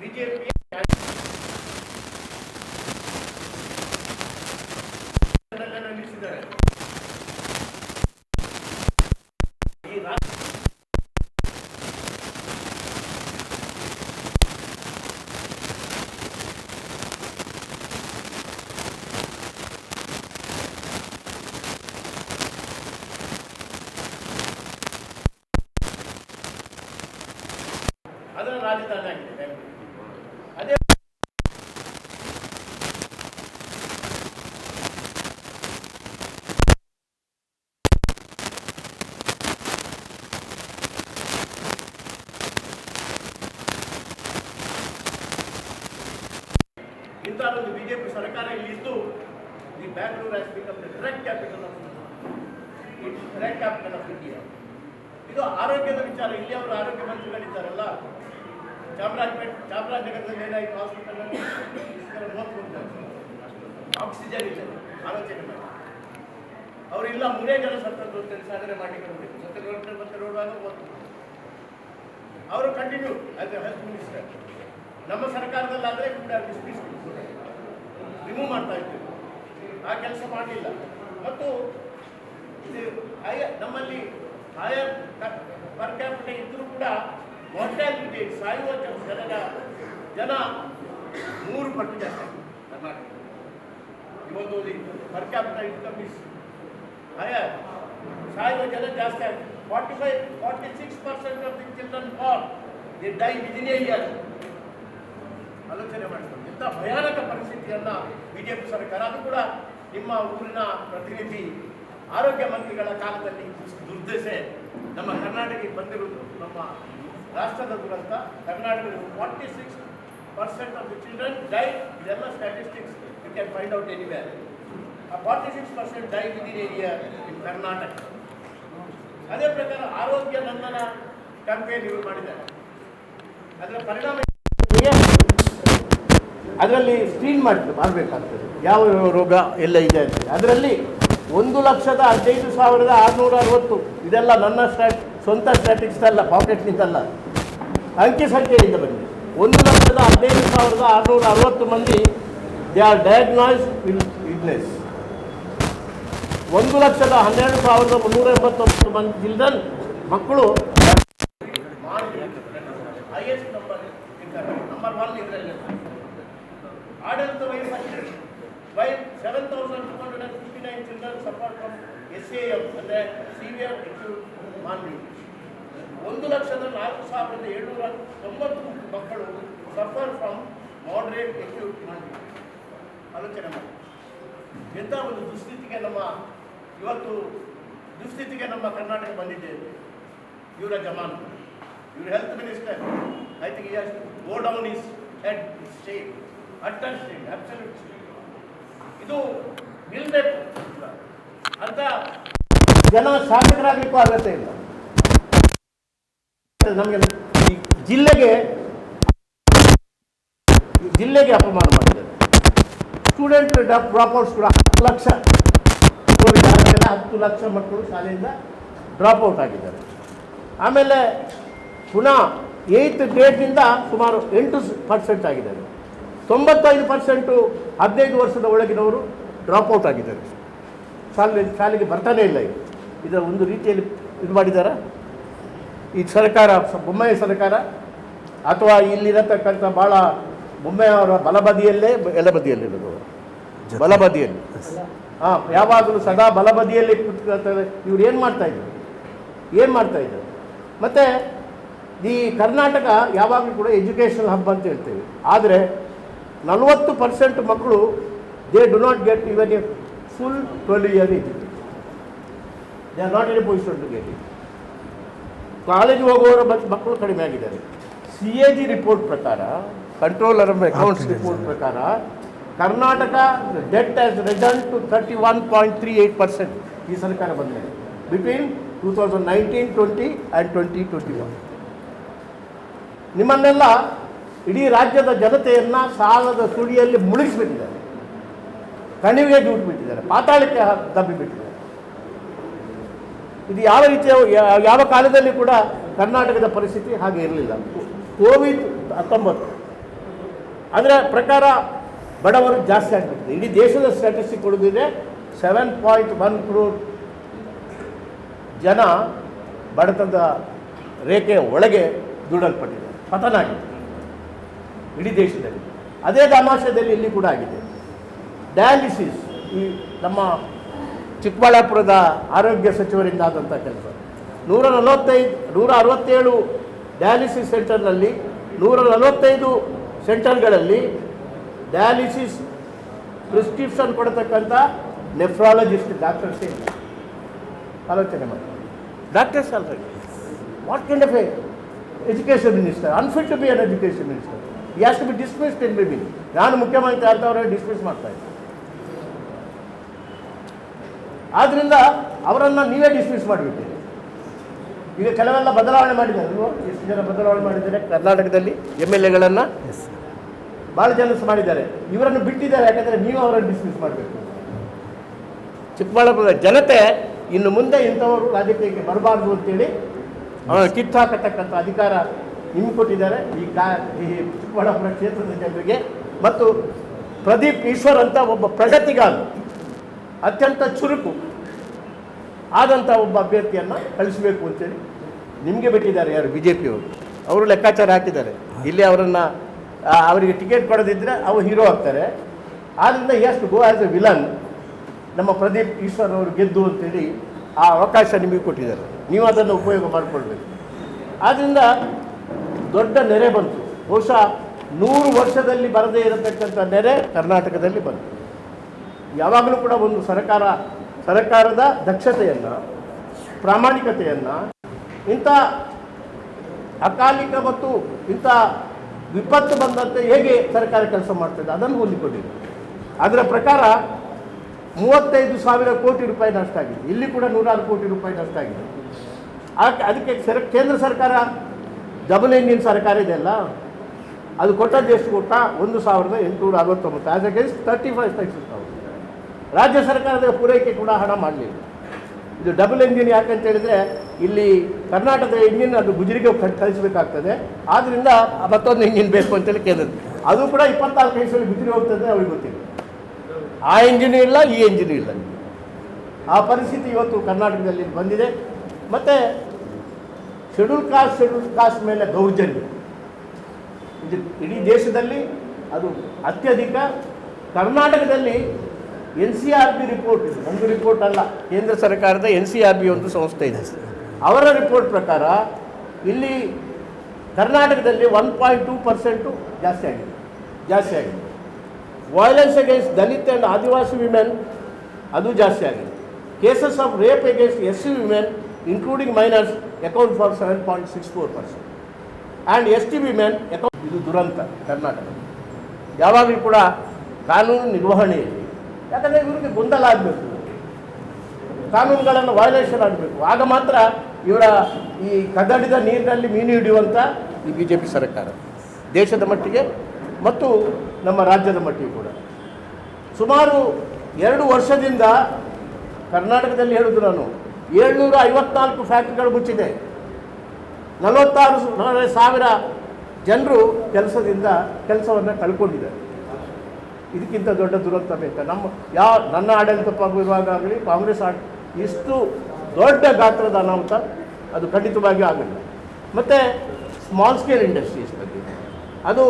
ಬಿಜೆಪಿ ನಿಲ್ಲಿಸಿದ್ದಾರೆ. ಅದರ ರಾಜಧಾನಿ ಆಗಿದೆ. ಅದೇ ಇಂಥ ಒಂದು ಬಿಜೆಪಿ ಸರ್ಕಾರ ಇಲ್ಲಿದ್ದು the Bangalore has become the drug capital of India. ಇದು ಆರೋಗ್ಯದ ವಿಚಾರ. ಇಲ್ಲಿ ಅವರು ಆರೋಗ್ಯ ಮಂತ್ರಿಗಳಿದ್ದಾರಲ್ಲ, ಚಾಮರಾಜನಗರದಲ್ಲಿ ಏನಾಯಿತು? ಹಾಸ್ಪಿಟಲಲ್ಲಿ ಆಕ್ಸಿಜನ್ ಇಲ್ಲ. ಆಲೋಚನೆ ಮಾಡಿ, ಅವರಿಲ್ಲ 3 ಜನ ಸತ್ತದ್ದು ಅಂತೇಳಿ ಸಾಧನೆ ಮಾಡಲಿಕ್ಕೆ ಮತ್ತೆ ನೋಡುವಾಗ ಅವರು continue as A health minister. ನಮ್ಮ ಸರ್ಕಾರದಲ್ಲಾದರೆ ಕೂಡ ರಿಮೂವ್ ಮಾಡ್ತಾ ಇದ್ದೀವಿ. ಆ ಕೆಲಸ ಮಾಡಲಿಲ್ಲ. ಮತ್ತು ನಮ್ಮಲ್ಲಿ ಹೈಯರ್ ಪರ್ ಕ್ಯಾಪಿಟಲ್ ಇದ್ದರೂ ಕೂಡ ಮಾರ್ಟಾಲಿಟಿ ಸಾಯುವ ಜನ 3 ಪಟ್ಟು ಜಾಸ್ತಿ ಕರ್ನಾಟಕ. ಇವತ್ತು per capital income is higher, ಸಾಯುವ ಜನ ಜಾಸ್ತಿ ಆಗಿದೆ. 46% of the children Born they dye within a year. ಆಲೋಚನೆ ಮಾಡಿಕೊಂಡು ಇಂಥ ಭಯಾನಕ ಪರಿಸ್ಥಿತಿಯನ್ನು ಬಿಜೆಪಿ ಸರ್ಕಾರ, ಅದು ಕೂಡ ನಿಮ್ಮ ಊರಿನ ಪ್ರತಿನಿಧಿ ಆರೋಗ್ಯ ಮಂತ್ರಿಗಳ ಕಾಲದಲ್ಲಿ ದುರ್ದಶೆ ನಮ್ಮ ಕರ್ನಾಟಕಕ್ಕೆ ಬಂದಿರುವುದು ನಮ್ಮ ರಾಷ್ಟ್ರದ ದುರಂತ. ಕರ್ನಾಟಕದಲ್ಲಿ 46% ಆಫ್ ದಿ ಚಿಲ್ಡ್ರನ್ ಡೈ. ಇದೆಲ್ಲ statistics you can find out anywhere. ಆ 46% die within a year in Karnataka. ಅದೇ ಪ್ರಕಾರ ಆರೋಗ್ಯ ನಂದನ ಕ್ಯಾಂಪೇನ್ ಇವರು ಮಾಡಿದ್ದಾರೆ. ಅದರ ಪರಿಣಾಮ ಅದರಲ್ಲಿ ಸ್ಕ್ರೀನ್ ಮಾಡಬೇಕಾಗ್ತದೆ ಯಾವ ರೋಗ ಎಲ್ಲ ಇದೆ ಅಂತ. ಅದರಲ್ಲಿ 1,15,660 ಇದೆಲ್ಲ ನನ್ನ ಸ್ವಂತ ಸ್ಟ್ಯಾಟಿಕ್ಸ್ ಅಲ್ಲ, ಪಾಕೆಟ್ನಿಂದಲ್ಲ, ಅಂಕಿ ಸಂಖ್ಯೆಯಿಂದ ಬಂದಿದೆ. 1,15,660 ಮಂದಿ ದೇ ಆರ್ ಡಯಾಗ್ನೈಸ್ಡ್ ವಿತ್ ಇಲ್ನೆಸ್. 1,12,389 ಮಂದಿ ಚಿಲ್ಡ್ರನ್ ಮಕ್ಕಳು ಹೈಯೆಸ್ಟ್ ನಂಬರ್ 1 ಇದರಲ್ಲಿ. ಆಡಳಿತ ವಯಸ್ಸು 7,259 children suffer from SAM, ಅಂದರೆ ಸಿವಿಯರ್ ಅಕ್ಯೂಟ್ ಮಾಲ್ನ್ಯೂಟ್ರಿಷನ್. 1,04,790 ಮಕ್ಕಳು suffer from moderate acute malnutrition. ಆಲೋಚನೆ ಮಾಡಿ ಎಂಥ ಒಂದು ದುಸ್ಥಿತಿಗೆ ನಮ್ಮ ಕರ್ನಾಟಕ ಬಂದಿದೆ ಇವರ ಜಮಾನು. your health minister, I think he has to go down his head, his shame, utter shame, absolute shame. ಇದು ನಿಲ್ಬೇಕು ಅಂತ ಜನ ಶಾಸಕರಾಗಲಿಕ್ಕೂ ಅರ್ಹತೆ ಇಲ್ಲ. ನಮಗೆ ಈ ಜಿಲ್ಲೆಗೆ ಅಪಮಾನ ಮಾಡಿದ್ದಾರೆ. ಸ್ಟೂಡೆಂಟ್ ಡ್ರಾಪ್ಔಟ್ಸ್ ಕೂಡ 10 ಲಕ್ಷ ಕೋವಿಡ್ ಆದಮೇಲೆ 10 ಲಕ್ಷ ಮಕ್ಕಳು ಶಾಲೆಯಿಂದ ಡ್ರಾಪ್ಔಟ್ ಆಗಿದ್ದಾರೆ. ಆಮೇಲೆ ಪುನಃ 8th ಗ್ರೇಡ್ನಿಂದ ಸುಮಾರು 8% ಆಗಿದ್ದಾರೆ. 95% 15 ವರ್ಷದ ಒಳಗಿನವರು ಡ್ರಾಪ್ಔಟ್ ಆಗಿದ್ದಾರೆ. ಶಾಲೆಗೆ ಬರ್ತಾನೇ ಇಲ್ಲ. ಇದರ ಒಂದು ರೀತಿಯಲ್ಲಿ ಇದು ಮಾಡಿದ್ದಾರೆ ಈ ಸರ್ಕಾರ, ಬೊಮ್ಮಾಯಿ ಸರ್ಕಾರ, ಅಥವಾ ಇಲ್ಲಿರತಕ್ಕಂಥ ಭಾಳ ಬೊಮ್ಮಾಯಿಯವರ ಬಲಬದಿಯಲ್ಲೇ ಎಡಬದಿಯಲ್ಲಿರೋದು ಬಲಬದಿಯಲ್ಲಿ ಯಾವಾಗಲೂ ಸದಾ ಬಲಬದಿಯಲ್ಲಿ ಕೂತ್ಕೊಳ್ತಾರೆ. ಇವ್ರು ಏನು ಮಾಡ್ತಾಯಿದ್ರು ಮತ್ತು ಈ ಕರ್ನಾಟಕ ಯಾವಾಗಲೂ ಕೂಡ ಎಜುಕೇಷನ್ ಹಬ್ ಅಂತ ಹೇಳ್ತೇವೆ. ಆದರೆ 40% ಮಕ್ಕಳು they do not get even a full 12 year education. They are not in a position to get it. College ಹೋಗುವವರ ಮಕ್ಕಳು ಕಡಿಮೆ ಆಗಿದ್ದಾರೆ. CAG ರಿಪೋರ್ಟ್ ಪ್ರಕಾರ, ಕಂಟ್ರೋಲರ್ ಆಫ್ ಅಕೌಂಟ್ಸ್ ರಿಪೋರ್ಟ್ ಪ್ರಕಾರ, Karnataka debt has return to 31.38% ಈ ಸರ್ಕಾರ ಬಂದಿದೆ ಬಿಟ್ವೀನ್ 2019-20 ಆ್ಯಂಡ್ 2021. ನಿಮ್ಮನ್ನೆಲ್ಲ ಇಡೀ ರಾಜ್ಯದ ಜನತೆಯನ್ನು ಸಾಲದ ಸುಳಿಯಲ್ಲಿ ಮುಳುಗಿಸ್ಬಿಟ್ಟಿದ್ದಾರೆ, ಕಣಿವೆಗೆ ಜೂಟ್ಬಿಟ್ಟಿದ್ದಾರೆ, ಪಾತಾಳಕ್ಕೆ ದಬ್ಬಿಬಿಟ್ಟಿದ್ದಾರೆ. ಇದು ಯಾವ ರೀತಿಯ ಯಾವ ಕಾಲದಲ್ಲಿ ಕೂಡ ಕರ್ನಾಟಕದ ಪರಿಸ್ಥಿತಿ ಹಾಗೆ ಇರಲಿಲ್ಲ. COVID-19 ಅದರ ಪ್ರಕಾರ ಬಡವರು ಜಾಸ್ತಿ ಆಗಿಬಿಟ್ಟಿದೆ. ಇಡೀ ದೇಶದ ಸ್ಟ್ಯಾಟಿಸ್ಟಿಕ್ ಕೊಡೋದಿದೆ 7.1 crore ಜನ ಬಡತನದ ರೇಖೆಯ ಒಳಗೆ ದೂಡಲ್ಪಟ್ಟಿದೆ, ಪತನ ಆಗಿದೆ ಇಡೀ ದೇಶದಲ್ಲಿ. ಅದೇ ತಮಾಷೆಯಲ್ಲಿ ಇಲ್ಲಿ ಕೂಡ ಆಗಿದೆ. ಡಯಾಲಿಸಿಸ್, ಈ ನಮ್ಮ ಚಿಕ್ಕಬಳ್ಳಾಪುರದ ಆರೋಗ್ಯ ಸಚಿವರಿಂದ ಆದಂಥ ಕೆಲಸ. 167 ಡಯಾಲಿಸಿಸ್ ಸೆಂಟರ್ನಲ್ಲಿ 145 ಸೆಂಟರ್ಗಳಲ್ಲಿ ಡಯಾಲಿಸಿಸ್ ಪ್ರಿಸ್ಕ್ರಿಪ್ಷನ್ ಕೊಡತಕ್ಕಂಥ ನೆಫ್ರಾಲಜಿಸ್ಟ್ ಡಾಕ್ಟರ್ಸೇ ಇಲ್ಲ. ಆಲೋಚನೆ ಮಾಡಿ, doctors already. What kind of a education minister, unfit to be an education minister. ಈ has to be dismissed in beginning. ನಾನು ಮುಖ್ಯಮಂತ್ರಿ ಅಂತವರೇ ಡಿಸ್ಮಿಸ್ ಮಾಡ್ತಾ ಇದ್ದೆ. ಆದ್ದರಿಂದ ಅವರನ್ನು ನೀವೇ ಡಿಸ್ಮಿಸ್ ಮಾಡಿಬಿಟ್ಟಿರಿ. ಈಗ ಕೆಲವೆಲ್ಲ ಬದಲಾವಣೆ ಮಾಡಿದ್ದಾರೆ. ಎಷ್ಟು ಜನ ಬದಲಾವಣೆ ಮಾಡಿದ್ದಾರೆ ಕರ್ನಾಟಕದಲ್ಲಿ? MLAಗಳನ್ನು ಭಾಳ ಜನ ಮಾಡಿದ್ದಾರೆ. ಇವರನ್ನು ಬಿಟ್ಟಿದ್ದಾರೆ, ಯಾಕಂದರೆ ನೀವು ಅವರನ್ನು ಡಿಸ್ಮಿಸ್ ಮಾಡಬೇಕು. ಚಿಕ್ಕಬಳ್ಳಾಪುರದ ಜನತೆ ಇನ್ನು ಮುಂದೆ ಇಂಥವರು ರಾಜಕೀಯಕ್ಕೆ ಬರಬಾರ್ದು ಅಂತೇಳಿ ಕಿತ್ತಾಕತಕ್ಕಂಥ ಅಧಿಕಾರ ನಿಮ್ಗೆ ಕೊಟ್ಟಿದ್ದಾರೆ ಈ ಚಿಕ್ಕಬಳ್ಳಾಪುರ ಕ್ಷೇತ್ರದ ಜನರಿಗೆ. ಮತ್ತು ಪ್ರದೀಪ್ ಈಶ್ವರ್ ಅಂತ ಒಬ್ಬ ಪ್ರಗತಿಗಾರ, ಅತ್ಯಂತ ಚುರುಕು ಆದಂಥ ಒಬ್ಬ ಅಭ್ಯರ್ಥಿಯನ್ನು ಕಳಿಸಬೇಕು ಅಂತೇಳಿ ನಿಮಗೆ ಬಿಟ್ಟಿದ್ದಾರೆ. ಯಾರು? BJP ಅವರು ಲೆಕ್ಕಾಚಾರ ಹಾಕಿದ್ದಾರೆ. ಇಲ್ಲಿ ಅವರಿಗೆ ಟಿಕೆಟ್ ಕೊಡೋದಿದ್ದರೆ ಅವರು ಹೀರೋ ಆಗ್ತಾರೆ. ಆದ್ದರಿಂದ ಎಷ್ಟು ಗೋ ಆ್ಯಸ್ ಎ ವಿಲನ್. ನಮ್ಮ ಪ್ರದೀಪ್ ಈಶ್ವರ್ ಅವರು ಗೆದ್ದು ಅಂತೇಳಿ ಆ ಅವಕಾಶ ನಿಮಗೆ ಕೊಟ್ಟಿದ್ದಾರೆ. ನೀವು ಅದನ್ನು ಉಪಯೋಗ ಮಾಡಿಕೊಳ್ಬೇಕು. ಆದ್ದರಿಂದ ದೊಡ್ಡ ನೆರೆ ಬಂತು. ಬಹುಶಃ 100 ವರ್ಷದಲ್ಲಿ ಬರದೇ ಇರತಕ್ಕಂಥ ನೆರೆ ಕರ್ನಾಟಕದಲ್ಲಿ ಬಂತು. ಯಾವಾಗಲೂ ಕೂಡ ಒಂದು ಸರ್ಕಾರದ ದಕ್ಷತೆಯನ್ನು, ಪ್ರಾಮಾಣಿಕತೆಯನ್ನು, ಇಂಥ ಅಕಾಲಿಕ ಮತ್ತು ಇಂಥ ವಿಪತ್ತು ಬಂದಂತೆ ಹೇಗೆ ಸರ್ಕಾರ ಕೆಲಸ ಮಾಡ್ತದೆ ಅದನ್ನು ಹೊಂದಿಕೊಂಡಿದೆ. ಅದರ ಪ್ರಕಾರ 35,000 ಕೋಟಿ ರೂಪಾಯಿ ನಷ್ಟ ಆಗಿದೆ. ಇಲ್ಲಿ ಕೂಡ 106 ಕೋಟಿ ರೂಪಾಯಿ ನಷ್ಟ ಆಗಿದೆ. ಅದಕ್ಕೆ ಕೇಂದ್ರ ಸರ್ಕಾರ ಡಬಲ್ ಇಂಜಿನ್ ಸರ್ಕಾರ ಇದೆಯಲ್ಲ, ಅದು ಕೊಟ್ಟದ್ದು ಎಷ್ಟು ಕೊಟ್ಟ? 1,869 ಆಸ್ ಅಗೇನ್ಸ್ಟ್ 35,000. ರಾಜ್ಯ ಸರ್ಕಾರದ ಪೂರೈಕೆ ಕೂಡ ಹಣ ಮಾಡಲಿಲ್ಲ. ಇದು ಡಬಲ್ ಇಂಜಿನ್ ಯಾಕಂತ ಹೇಳಿದರೆ ಇಲ್ಲಿ ಕರ್ನಾಟಕದ ಇಂಜಿನ್ ಅದು ಗುಜರಿಗೆ ಕಳಿಸಬೇಕಾಗ್ತದೆ. ಆದ್ದರಿಂದ ಮತ್ತೊಂದು ಇಂಜಿನ್ ಬೇಕು ಅಂತೇಳಿ ಕೇಂದ್ರ, ಅದು ಕೂಡ 24 ನಿಮಿಷದಲ್ಲಿ ಗುಜರಿ ಹೋಗ್ತದೆ. ಅವ್ರಿಗೆ ಗೊತ್ತಿಲ್ಲ, ಆ ಇಂಜಿನ್ ಇಲ್ಲ, ಈ ಇಂಜಿನ್ ಇಲ್ಲ. ಆ ಪರಿಸ್ಥಿತಿ ಇವತ್ತು ಕರ್ನಾಟಕದಲ್ಲಿ ಬಂದಿದೆ. ಮತ್ತು ಶೆಡ್ಯೂಲ್ ಕಾಸ್ಟ್ ಮೇಲೆ ದೌರ್ಜನ್ಯ ಇದು ಇಡೀ ದೇಶದಲ್ಲಿ ಅದು ಅತ್ಯಧಿಕ. ಕರ್ನಾಟಕದಲ್ಲಿ NCRB ರಿಪೋರ್ಟ್ ಇದೆ, ಒಂದು ರಿಪೋರ್ಟ್ ಅಲ್ಲ, ಕೇಂದ್ರ ಸರ್ಕಾರದ NCRB ಒಂದು ಸಂಸ್ಥೆ ಇದೆ. ಅವರ ರಿಪೋರ್ಟ್ ಪ್ರಕಾರ ಇಲ್ಲಿ ಕರ್ನಾಟಕದಲ್ಲಿ 1.2% ಜಾಸ್ತಿ ಆಗಿದೆ. Violence against Dalit and Adivasi women ಅದು ಜಾಸ್ತಿ ಆಗಿದೆ. Cases of rape against SC women including minors account for 7.64%. And ST women ಇದು ದುರಂತ ಕರ್ನಾಟಕ. ಯಾವಾಗಲೂ ಕೂಡ ಕಾನೂನು ನಿರ್ವಹಣೆಯಲ್ಲಿ, ಯಾಕಂದರೆ ಇವರಿಗೆ ಗೊಂದಲ ಆಗಬೇಕು, ಕಾನೂನುಗಳನ್ನು ವಯಲೇಷನ್ ಆಗಬೇಕು, ಆಗ ಮಾತ್ರ ಇವರ ಈ ಕದಡಿದ ನೀರಿನಲ್ಲಿ ಮೀನು ಹಿಡಿಯುವಂಥ ಈ BJP ಸರ್ಕಾರ ದೇಶದ ಮಟ್ಟಿಗೆ ಮತ್ತು ನಮ್ಮ ರಾಜ್ಯದ ಮಟ್ಟಿಗೆ ಕೂಡ ಸುಮಾರು 2 ವರ್ಷದಿಂದ ಕರ್ನಾಟಕದಲ್ಲಿ ಹೇಳುವುದು ನಾನು 754 ಫ್ಯಾಕ್ಟ್ರಿಗಳು ಮುಚ್ಚಿದೆ, 46,000 ಜನರು ಕೆಲಸವನ್ನು ಕಳ್ಕೊಂಡಿದ್ದಾರೆ. ಇದಕ್ಕಿಂತ ದೊಡ್ಡ ದುರಂತ ಬೇಕಾ? ನನ್ನ ಆಡಳಿತ ಇರುವಾಗಲಿ ಕಾಂಗ್ರೆಸ್ ಇಷ್ಟು ದೊಡ್ಡ ಗಾತ್ರದ ಅನಾಹುತ ಅದು ಖಂಡಿತವಾಗಿಯೂ ಆಗಲ್ಲ. ಮತ್ತು ಸ್ಮಾಲ್ ಸ್ಕೇಲ್ ಇಂಡಸ್ಟ್ರೀಸ್ ಬಗ್ಗೆ ಅದು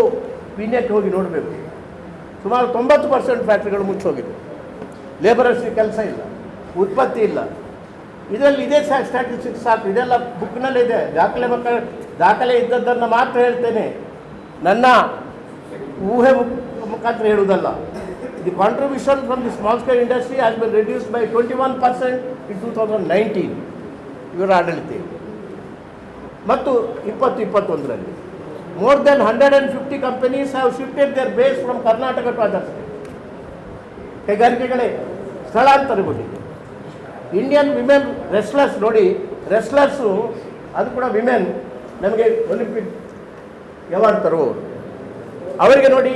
ಪೀಣ್ಯಕ್ಕೆ ಹೋಗಿ ನೋಡಬೇಕು. ಸುಮಾರು 90% ಫ್ಯಾಕ್ಟ್ರಿಗಳು ಮುಚ್ಚೋಗಿದೆ, ಲೇಬರರ್ಸ್ಗೆ ಕೆಲಸ ಇಲ್ಲ, ಉತ್ಪತ್ತಿ ಇಲ್ಲ. ಇದರಲ್ಲಿ ಇದೇ ಸ್ಟ್ಯಾಟಿಸ್ಟಿಕ್ಸ್ ಸಾಕು, ಇದೆಲ್ಲ ಬುಕ್ನಲ್ಲಿದೆ, ದಾಖಲೆ ಇದ್ದದ್ದನ್ನು ಮಾತ್ರ ಹೇಳ್ತೇನೆ, ನನ್ನ ಊಹೆ ಮುಖಾಂತರ ಹೇಳುವುದಲ್ಲ. The contribution from the small scale industry has been reduced by 21% in 2019 ಇವರ ಆಡಳಿತ. ಮತ್ತು 2021ರಲ್ಲಿ more than 150 companies have shifted their base from Karnataka to other states. ಕೈಗಾರಿಕೆಗಳೇ ಸ್ಥಳಾಂತರಗೊಂಡಿದೆ. ಇಂಡಿಯನ್ ವಿಮೆನ್ ರೆಸ್ಲರ್ಸ್ ನೋಡಿ, ರೆಸ್ಲರ್ಸು ಅದು ಕೂಡ ವಿಮೆನ್ ನಮಗೆ ಒಲಿಂಪಿಕ್ ಅವಾರ್ಡ್ ತರುವವರು. ಅವರಿಗೆ ನೋಡಿ,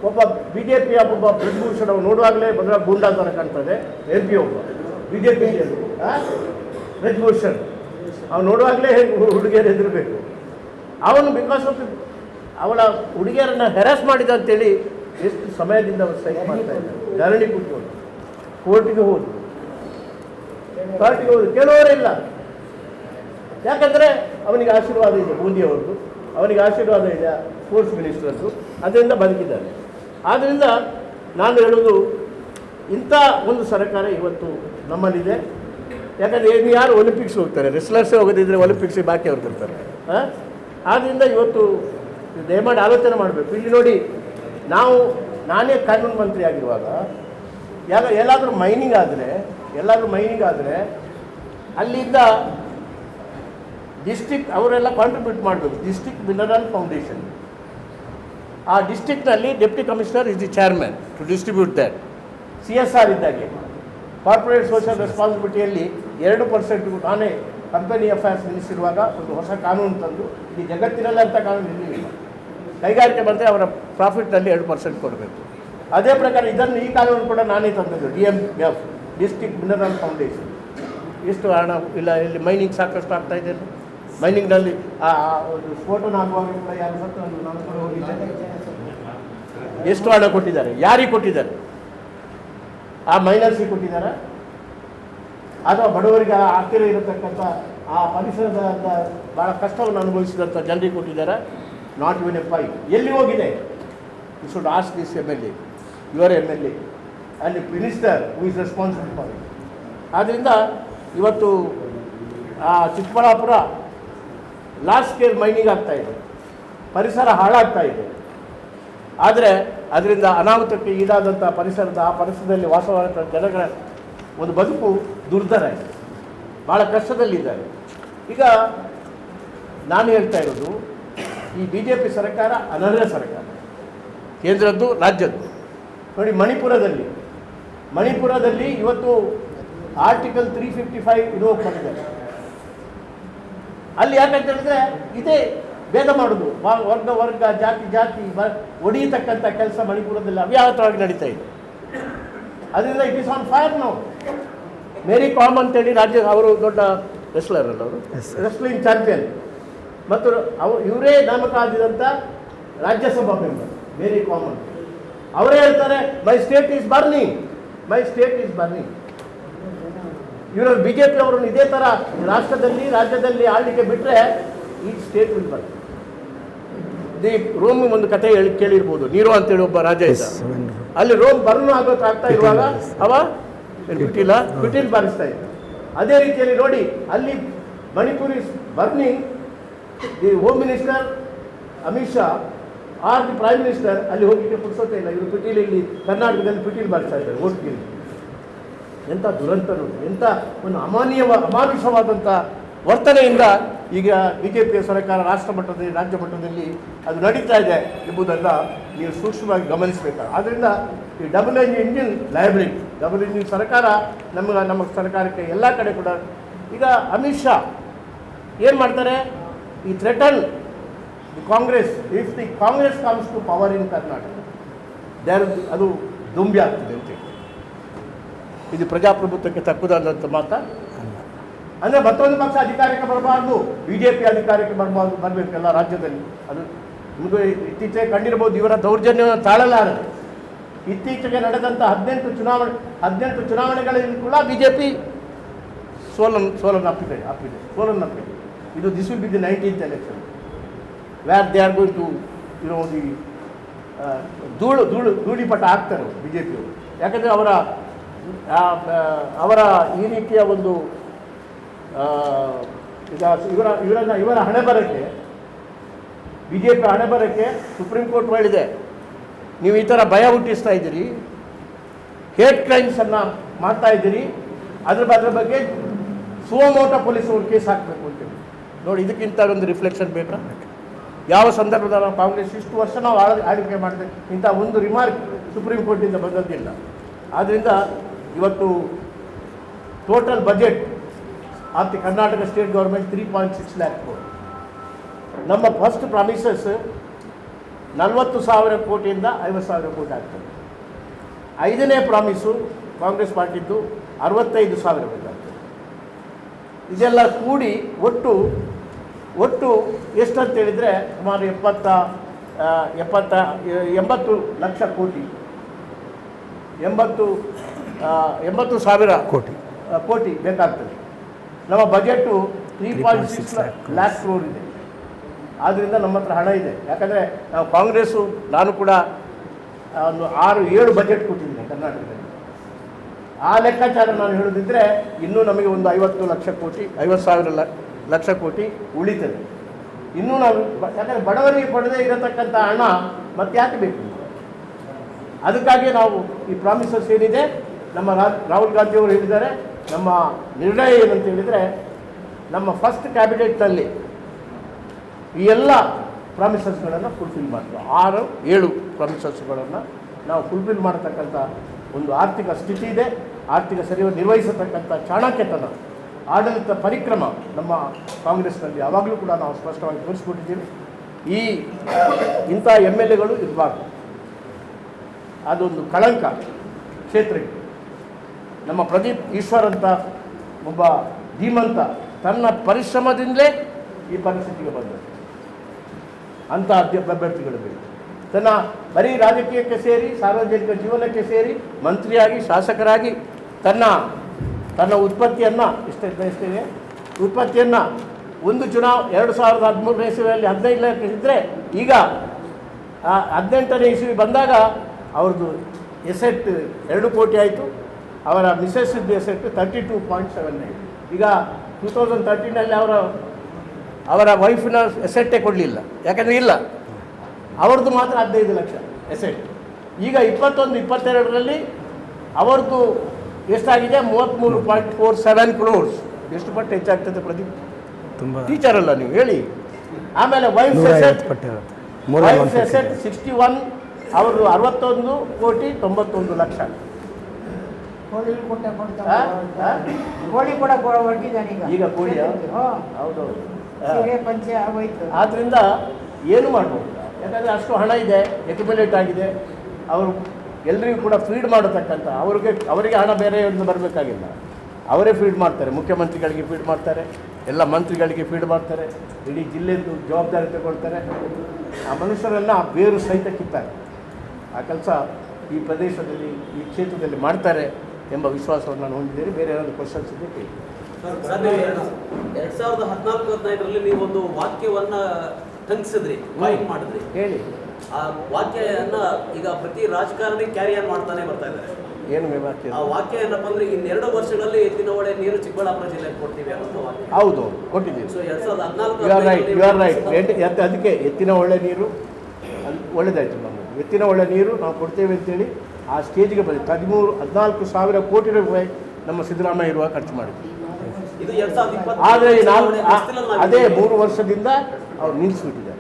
ಒಬ್ಬ BJPಯ ಒಬ್ಬ ಬ್ರಜಭೂಷಣ ನೋಡುವಾಗಲೇ ಮೊದಲ ಗೂಂಡಾ ಥರ ಕಾಣ್ತದೆ. MP ಒಬ್ಬ BJP ಬ್ರಜಭೂಷಣ್, ಅವ್ನು ನೋಡುವಾಗಲೇ ಹುಡುಗಿಯರು ಹೆದರಬೇಕು. ಅವನು ಬಿಕಾಸ್ ಆಫ್ ಅವಳ ಹುಡುಗಿಯರನ್ನು ಹೆರಾಸ್ ಮಾಡಿದ ಅಂತೇಳಿ ಎಷ್ಟು ಸಮಯದಿಂದ ಅವರು ಸ್ಟ್ರೈಕ್ ಮಾಡ್ತಾ ಇದ್ದಾರೆ. ಧರಣಿ ಕೂತ್ಕೊಂಡು ಕೋರ್ಟಿಗೆ ಹೋದ್ರು, ಕೆಲವರಿಲ್ಲ. ಯಾಕಂದರೆ ಅವನಿಗೆ ಆಶೀರ್ವಾದ ಇದೆ, ಬೂಂದಿಯವ್ರದ್ದು, ಅವನಿಗೆ ಆಶೀರ್ವಾದ ಇದೆ ಸ್ಪೋರ್ಟ್ಸ್ ಮಿನಿಸ್ಟರ್ದು, ಅದರಿಂದ ಬದುಕಿದ್ದಾರೆ. ಆದ್ದರಿಂದ ನಾನು ಹೇಳೋದು, ಇಂಥ ಒಂದು ಸರ್ಕಾರ ಇವತ್ತು ನಮ್ಮಲ್ಲಿದೆ. ಯಾಕಂದರೆ ಇನ್ನು ಯಾರು ಒಲಿಂಪಿಕ್ಸ್ ಹೋಗ್ತಾರೆ? ರೆಸ್ಲರ್ಸೇ ಹೋಗೋದಿದ್ರೆ ಒಲಿಂಪಿಕ್ಸಿಗೆ ಬಾಕಿ ಅವ್ರು ಬರ್ತಾರೆ. ಆದ್ದರಿಂದ ಇವತ್ತು ದಯಮಾಡಿ ಆಲೋಚನೆ ಮಾಡಬೇಕು. ಇಲ್ಲಿ ನೋಡಿ, ನಾನೇ ಕಾನೂನು ಮಂತ್ರಿ ಆಗಿರುವಾಗ ಎಲ್ಲಾದರೂ ಮೈನಿಂಗ್ ಆದರೆ ಅಲ್ಲಿಂದ ಡಿಸ್ಟ್ರಿಕ್ಟ್ ಅವರೆಲ್ಲ ಕಾಂಟ್ರಿಬ್ಯೂಟ್ ಮಾಡಬೇಕು. ಡಿಸ್ಟ್ರಿಕ್ಟ್ ಮಿನರಲ್ ಫೌಂಡೇಶನ್, ಆ ಡಿಸ್ಟ್ರಿಕ್ಟ್ನಲ್ಲಿ deputy commissioner is the chairman to distribute that. CSR ಇದ್ದಾಗೆ ಕಾರ್ಪೊರೇಟ್ ಸೋಷಿಯಲ್ ರೆಸ್ಪಾನ್ಸಿಬಿಲಿಟಿಯಲ್ಲಿ 2% ನಾನೇ ಕಂಪನಿ ಅಫೇರ್ಸ್ ಮಿನಿಸ್ಟರ್ ಇರುವಾಗ ಒಂದು ಹೊಸ ಕಾನೂನು ತಂದು, ಈ ಜಗತ್ತಿನಲ್ಲಿ ಅಂತ ಕಾನೂನು ಇರಲಿಲ್ಲ. ಕೈಗಾರಿಕೆ ಬಂದರೆ ಅವರ ಪ್ರಾಫಿಟ್ನಲ್ಲಿ 2% ಕೊಡಬೇಕು. ಅದೇ ಪ್ರಕಾರ ಈ ಕಾನೂನು ಕೂಡ ನಾನೇ ತಂದದ್ದು. DMF district mineral foundation. ಎಷ್ಟು ಹಣ ಇಲ್ಲ, ಇಲ್ಲಿ ಮೈನಿಂಗ್ ಸಾಕಷ್ಟು ಆಗ್ತಾಯಿದೆ. ಮೈನಿಂಗ್ನಲ್ಲಿ ಒಂದು ಸ್ಫೋಟನ ಆಗುವಾಗ ಕೂಡ ಯಾರು ಸತ್ತು ನಾನು ಕೂಡ ಹೋಗಿದ್ದೆ. ಎಷ್ಟು ಹಣ ಕೊಟ್ಟಿದ್ದಾರೆ, ಯಾರಿಗೆ ಕೊಟ್ಟಿದ್ದಾರೆ? ಆ ಮೈನರ್ಸಿಗೆ ಕೊಟ್ಟಿದ್ದಾರೆ ಅಥವಾ ಬಡವರಿಗೆ ಹತ್ತಿರ ಇರತಕ್ಕಂಥ ಆ ಪರಿಸರದ ಭಾಳ ಕಷ್ಟವನ್ನು ಅನುಭವಿಸಿದಂಥ ಜನರಿಗೆ ಕೊಟ್ಟಿದ್ದಾರೆ? Not even a pie. ಎಲ್ಲಿ ಹೋಗಿದೆ? You should ask this MLA, your MLA ಅಲ್ಲಿ minister who is responsible for it. ಆದ್ದರಿಂದ ಇವತ್ತು ಚಿಕ್ಕಬಳ್ಳಾಪುರ ಲಾರ್ಜ್ ಸ್ಕೇಲ್ ಮೈನಿಂಗ್ ಆಗ್ತಾಯಿದೆ, ಪರಿಸರ ಹಾಳಾಗ್ತಾ ಇದೆ. ಆದರೆ ಅದರಿಂದ ಅನಾಹುತಕ್ಕೆ ಈಡಾದಂಥ ಆ ಪರಿಸರದಲ್ಲಿ ವಾಸವಾದಂಥ ಜನಗಳ ಒಂದು ಬದುಕು ದುರ್ಧರ ಇದೆ, ಭಾಳ ಕಷ್ಟದಲ್ಲಿದ್ದಾರೆ. ಈಗ ನಾನು ಹೇಳ್ತಾ ಇರೋದು, ಈ BJP ಸರ್ಕಾರ ಅನರ್ಹ ಸರ್ಕಾರ, ಕೇಂದ್ರದ್ದು ರಾಜ್ಯದ್ದು. ನೋಡಿ, ಮಣಿಪುರದಲ್ಲಿ ಇವತ್ತು ಆರ್ಟಿಕಲ್ 355 ಇನ್ವೋಕ್ ಮಾಡಿದ್ದಾರೆ. ಅಲ್ಲಿ ಯಾಕಂತ ಹೇಳಿದ್ರೆ ಇದೇ ಭೇದ ಮಾಡೋದು, ವರ್ಗ ಜಾತಿ ಒಡೆಯತಕ್ಕಂಥ ಕೆಲಸ ಮಣಿಪುರದಲ್ಲಿ ಅವ್ಯಾಹತವಾಗಿ ನಡೀತಾ ಇದೆ. ಅದರಿಂದ ಇಟ್ ಈಸ್ ಆನ್ ಫೈರ್ ನಾವು. ಮೇರಿ ಕಾಮ್ ಅಂತೇಳಿ ಅವರು ದೊಡ್ಡ ರೆಸ್ಲರ್ ಅಲ್ಲ, ಅವರು ರೆಸ್ಲಿಂಗ್ ಚಾಂಪಿಯನ್, ಮತ್ತು ಇವರೇ ನೇಮಕ ಆಗಿದಂಥ ರಾಜ್ಯಸಭಾ ಮೆಂಬರ್ ಮೇರಿ ಕಾಮ್ ಅಂತ. ಅವರೇ ಹೇಳ್ತಾರೆ, ಮೈ ಸ್ಟೇಟ್ ಈಸ್ ಬರ್ನಿಂಗ್. ಇವರು BJP ಅವರನ್ನು ಇದೇ ಥರ ರಾಜ್ಯದಲ್ಲಿ ಆಳ್ಲಿಕ್ಕೆ ಬಿಟ್ಟರೆ ಈ ಸ್ಟೇಟ್ ವಿಲ್ ಬರ್ನ್. ರೋಮ್ ಒಂದು ಕಥೆ ಕೇಳಿರ್ಬೋದು, ನೀರೋ ಅಂತೇಳಿ ಒಬ್ಬ ರಾಜ ಇದ್ದ. ಅಲ್ಲಿ ರೋಮ್ ಬರ್ನ್ ಆಗ್ತಾ ಇರುವಾಗ ಅವ ಪಿಟೀಲ್ ಬಾರಿಸ್ತಾ ಇದ್ದ. ಅದೇ ರೀತಿಯಲ್ಲಿ ನೋಡಿ, ಅಲ್ಲಿ Manipur is burning. The home minister Amit Shah R the prime minister ಅಲ್ಲಿ ಹೋಗಲಿಕ್ಕೆ ಪುರ್ಸೋತೆ ಇಲ್ಲ. ಇವರು ಪಿಟೀಲಲ್ಲಿ ಕರ್ನಾಟಕದಲ್ಲಿ ಪಿಟೀಲ್ ಬಾರಿಸ್ತಾ ಇದ್ದಾರೆ ಓಟ್ಗೆ. ಎಂಥ ದುರಂತ ನೋಡಿ, ಎಂಥ ಒಂದು ಅಮಾನುಷವಾದಂಥ ವರ್ತನೆಯಿಂದ ಈಗ BJPಯ ಸರ್ಕಾರ ರಾಷ್ಟ್ರ ಮಟ್ಟದಲ್ಲಿ ರಾಜ್ಯ ಮಟ್ಟದಲ್ಲಿ ಅದು ನಡೀತಾ ಇದೆ ಎಂಬುದನ್ನು ನೀವು ಸೂಕ್ಷ್ಮವಾಗಿ ಗಮನಿಸಬೇಕು. ಆದ್ದರಿಂದ ಈ double engine liability, double engine ಸರ್ಕಾರ ನಮ್ಮ ಸರ್ಕಾರಕ್ಕೆ ಎಲ್ಲ ಕಡೆ ಕೂಡ. ಈಗ ಅಮಿತ್ ಶಾ ಏನು ಮಾಡ್ತಾರೆ, ಈ threaten the Congress, if the Congress comes to power in Karnataka ಅದು ದುಂಬಿ ಆಗ್ತದೆ ಅಂತೇಳಿ. ಇದು ಪ್ರಜಾಪ್ರಭುತ್ವಕ್ಕೆ ತಕ್ಕುದಾದಂಥ ಮಾತಾ? ಅಂದರೆ ಮತ್ತೊಂದು ಪಕ್ಷ ಅಧಿಕಾರಕ್ಕೆ ಬರಬಾರ್ದು, BJP ಅಧಿಕಾರಕ್ಕೆ ಬರಬೇಕಲ್ಲ ರಾಜ್ಯದಲ್ಲಿ. ಅದು ನಿಮಗೆ ಇತ್ತೀಚೆಗೆ ಕಂಡಿರ್ಬೋದು, ಇವರ ದೌರ್ಜನ್ಯವನ್ನು ತಾಳಲಾರದೆ ಇತ್ತೀಚೆಗೆ ನಡೆದಂಥ 18 ಚುನಾವಣೆಗಳಲ್ಲಿ ಕೂಡ BJP ಸೋಲನ್ನಪ್ಪಿದೆ. ಇದು this will be the 19th election where they are going to the ಧೂಳಿಪಟ ಆಗ್ತಾರೆ BJPಯವರು. ಯಾಕಂದರೆ ಅವರ ಈ ರೀತಿಯ ಒಂದು ಈಗ ಇವರ ಹಣೆ ಬರಕ್ಕೆ, BJP ಹಣೆ ಬರಕ್ಕೆ ಸುಪ್ರೀಂ ಕೋರ್ಟ್ ಹೇಳಿದೆ, ನೀವು ಈ ಥರ ಭಯ ಹುಟ್ಟಿಸ್ತಾ ಇದ್ದೀರಿ, ಹೇಟ್ ಕ್ರೈಮ್ಸನ್ನು ಮಾಡ್ತಾ ಇದ್ದೀರಿ, ಅದ್ರ ಬಗ್ಗೆ ಸುವಮೋಟ ಪೊಲೀಸರು ಕೇಸ್ ಹಾಕಬೇಕು ಅಂತೇಳಿ. ನೋಡಿ, ಇದಕ್ಕಿಂತ ಒಂದು ರಿಫ್ಲೆಕ್ಷನ್ ಬೇಕಾ? ಯಾವ ಸಂದರ್ಭದಲ್ಲಿ ಕಾಂಗ್ರೆಸ್ ಇಷ್ಟು ವರ್ಷ ನಾವು ಆಳ್ವಿಕೆ ಮಾಡಿದೆ, ಇಂಥ ಒಂದು ರಿಮಾರ್ಕ್ ಸುಪ್ರೀಂ ಕೋರ್ಟಿಂದ ಬಂದದ್ದಿಲ್ಲ. ಆದ್ದರಿಂದ ಇವತ್ತು total budget of the Karnataka state government 3.6 lakh crore. ನಮ್ಮ ಫಸ್ಟ್ ಪ್ರಾಮಿಸಸ್ 40,000 ಕೋಟಿಯಿಂದ 50,000 ಕೋಟಿ ಆಗ್ತದೆ. 5ನೇ ಪ್ರಾಮಿಸು ಕಾಂಗ್ರೆಸ್ ಪಾರ್ಟಿದ್ದು 65,000 ಕೋಟಿ ಆಗ್ತದೆ. ಇದೆಲ್ಲ ಕೂಡಿ ಒಟ್ಟು ಎಷ್ಟಂತ ಹೇಳಿದರೆ ಸುಮಾರು 80 ಲಕ್ಷ ಕೋಟಿ, 80,000 ಕೋಟಿ ಬೇಕಾಗ್ತದೆ. ನಮ್ಮ ಬಜೆಟು 3.6 lakh crore ಇದೆ. ಆದ್ದರಿಂದ ನಮ್ಮ ಹತ್ರ ಹಣ ಇದೆ. ಯಾಕಂದರೆ ನಾವು ಕಾಂಗ್ರೆಸ್ಸು, ನಾನು ಕೂಡ ಒಂದು 6-7 ಬಜೆಟ್ ಕೊಟ್ಟಿದ್ದೀನಿ ಕರ್ನಾಟಕದಲ್ಲಿ. ಆ ಲೆಕ್ಕಾಚಾರ ನಾನು ಹೇಳೋದಿದ್ದರೆ ಇನ್ನೂ ನಮಗೆ ಒಂದು 50,000 ಲಕ್ಷ ಕೋಟಿ ಉಳಿತದೆ. ಇನ್ನೂ ನಾವು, ಯಾಕಂದರೆ ಬಡವರಿಗೆ ಕೊಡದೇ ಇರತಕ್ಕಂಥ ಹಣ ಮತ್ತೆ ಯಾಕೆ ಬೇಕು? ಅದಕ್ಕಾಗಿ ನಾವು ಈ ಪ್ರಾಮಿಸಸ್ ಏನಿದೆ, ನಮ್ಮ ರಾಹುಲ್ ಗಾಂಧಿಯವರು ಹೇಳಿದ್ದಾರೆ, ನಮ್ಮ ನಿರ್ಣಯ ಏನಂತ ಹೇಳಿದರೆ, ನಮ್ಮ ಫಸ್ಟ್ ಕ್ಯಾಬಿನೆಟ್ನಲ್ಲಿ ಈ ಎಲ್ಲ ಪ್ರಾಮಿಸಸ್ಗಳನ್ನು ಫುಲ್ಫಿಲ್ ಮಾಡ್ತೀವಿ. 6-7 ಪ್ರಾಮಿಸಸ್ಗಳನ್ನು ನಾವು ಫುಲ್ಫಿಲ್ ಮಾಡತಕ್ಕಂಥ ಒಂದು ಆರ್ಥಿಕ ಸ್ಥಿತಿ ಇದೆ. ಆರ್ಥಿಕ ಸರಿಯಾಗಿ ನಿರ್ವಹಿಸತಕ್ಕಂಥ ಚಾಣಕ್ಯತನ, ಆಡಳಿತ ಪರಿಕ್ರಮ ನಮ್ಮ ಕಾಂಗ್ರೆಸ್ನಲ್ಲಿ ಯಾವಾಗಲೂ ಕೂಡ ನಾವು ಸ್ಪಷ್ಟವಾಗಿ ತೋರಿಸ್ಕೊಟ್ಟಿದ್ದೀವಿ. ಇಂಥ MLAಗಳು ಇರಬಾರ್ದು, ಅದೊಂದು ಕಳಂಕ ಕ್ಷೇತ್ರಕ್ಕೆ. ನಮ್ಮ ಪ್ರದೀಪ್ ಈಶ್ವರ್ ಅಂತ ಒಬ್ಬ ಧೀಮಂತ ತನ್ನ ಪರಿಶ್ರಮದಿಂದಲೇ ಈ ಪರಿಸ್ಥಿತಿಗೆ ಬಂದರು. ಅಂಥ ಅಭ್ಯರ್ಥಿಗಳು ಬೇಕು. ಬರೀ ರಾಜಕೀಯಕ್ಕೆ ಸೇರಿ, ಸಾರ್ವಜನಿಕ ಜೀವನಕ್ಕೆ ಸೇರಿ, ಮಂತ್ರಿಯಾಗಿ, ಶಾಸಕರಾಗಿ ತನ್ನ ಉತ್ಪತ್ತಿಯನ್ನು ಒಂದು 2013ನೇ ಇಸವಿಯಲ್ಲಿ 15 ಲಕ್ಷ ಇದ್ದರೆ, ಈಗ 18ನೇ ಇಸವಿ ಬಂದಾಗ ಅವ್ರದ್ದು ಎಸೆಟ್ 2 ಕೋಟಿ ಆಯಿತು. ಅವರ ಮಿಸೆಸ್ಸಿದ್ದು ಎಸೆಟ್ 32.79. ಈಗ 2013ನಲ್ಲಿ ಅವರ ವೈಫಿನ ಎಸೆಟ್ಟೇ ಕೊಡಲಿಲ್ಲ, ಯಾಕಂದರೆ ಇಲ್ಲ, ಅವ್ರದ್ದು ಮಾತ್ರ 15 ಲಕ್ಷ ಎಸೆಟ್. ಈಗ 21-22ರಲ್ಲಿ ಅವ್ರದ್ದು ಎಷ್ಟಾಗಿದೆ? 33.47 crores. ಎಷ್ಟು ಪಟ್ಟು ಹೆಚ್ಚಾಗ್ತದೆ ಪ್ರದೀಪ್? ಟೀಚರ್ ಅಲ್ಲ ನೀವು ಹೇಳಿ. ಆಮೇಲೆ ವೈಫ್ ಎಸೆಟ್ 61, ಅವ್ರದ್ದು 61,91,00,000. ಈಗ ಕೋಳಿ ಹೌದು. ಆದ್ದರಿಂದ ಏನು ಮಾಡ್ಬೋದು? ಯಾಕಂದರೆ ಅಷ್ಟು ಹಣ ಇದೆ, ಎಕ್ಯುಮುಲೇಟ್ ಆಗಿದೆ. ಅವರು ಎಲ್ಲರಿಗೂ ಕೂಡ ಫೀಡ್ ಮಾಡತಕ್ಕಂಥ, ಅವರಿಗೆ ಹಣ ಬೇರೆಯಿಂದ ಬರಬೇಕಾಗಿಲ್ಲ, ಅವರೇ ಫೀಡ್ ಮಾಡ್ತಾರೆ. ಮುಖ್ಯಮಂತ್ರಿಗಳಿಗೆ ಫೀಡ್ ಮಾಡ್ತಾರೆ, ಎಲ್ಲ ಮಂತ್ರಿಗಳಿಗೆ ಫೀಡ್ ಮಾಡ್ತಾರೆ, ಇಡೀ ಜಿಲ್ಲೆಯದ್ದು ಜವಾಬ್ದಾರಿ ತಗೊಳ್ತಾರೆ. ಆ ಮನುಷ್ಯರನ್ನು ಬೇರು ಸಹಿತ ಕಿತ್ತಾರೆ. ಆ ಕೆಲಸ ಈ ಪ್ರದೇಶದಲ್ಲಿ, ಈ ಕ್ಷೇತ್ರದಲ್ಲಿ ಮಾಡ್ತಾರೆ ಎಂಬ ವಿಶ್ವಾಸವನ್ನು ನಾನು ಹೊಂದಿದ್ದೇನೆ. ಬೇರೆ ಏನಾದರೂ ಕ್ವಶನ್ಸ್ ಇದೆ ಕೇಳಿ. 2014-15ರಲ್ಲಿ ನೀವೊಂದು ವಾಕ್ಯವನ್ನು ಟಂಕಿಸಿದ್ರಿ, ಕಾಯಿನ್ ಮಾಡಿದ್ರಿ. ಹೇಳಿ. ಆ ವಾಕ್ಯನ ಈಗ ಪ್ರತಿ ರಾಜಕಾರಣಿ ಕ್ಯಾರಿಯರ್ ಮಾಡ್ತಾನೆ ಬರ್ತಾ ಇದ್ದಾರೆ. ಏನು ವಾಕ್ಯ? ಆ ವಾಕ್ಯ ಏನಪ್ಪ ಅಂದ್ರೆ, ಇನ್ನೆರಡು ವರ್ಷಗಳಲ್ಲಿ ಎತ್ತಿನ ಹೊಳೆ ನೀರು ಚಿಕ್ಕಬಳ್ಳಾಪುರ ಜಿಲ್ಲೆಗೆ ಕೊಡ್ತೀವಿ ಅನ್ನೋ ವಾಕ್ಯ. ಹೌದು, ಕೊಟ್ಟಿದ್ದೀವಿ. So 2014 you are right. ಅದಕ್ಕೆ ಎತ್ತಿನ ಒಳ್ಳೆ ನೀರು ಒಳ್ಳೆದಾಯಿತು. ನಮಗೆ ಎತ್ತಿನ ಒಳ್ಳೆ ನೀರು ನಾವು ಕೊಡ್ತೇವೆ ಅಂತೇಳಿ ಆ ಸ್ಟೇಜ್ಗೆ ಬಂದಿದೆ. 14,000 ಕೋಟಿ ರೂಪಾಯಿ ನಮ್ಮ ಸಿದ್ದರಾಮಯ್ಯ ಇರುವಾಗ ಖರ್ಚು ಮಾಡಿದ್ವಿ. ಇದು 2020 ಆದರೆ ಅದೇ 3 ವರ್ಷದಿಂದ ಅವ್ರು ನಿಲ್ಲಿಸ್ಬಿಟ್ಟಿದ್ದಾರೆ.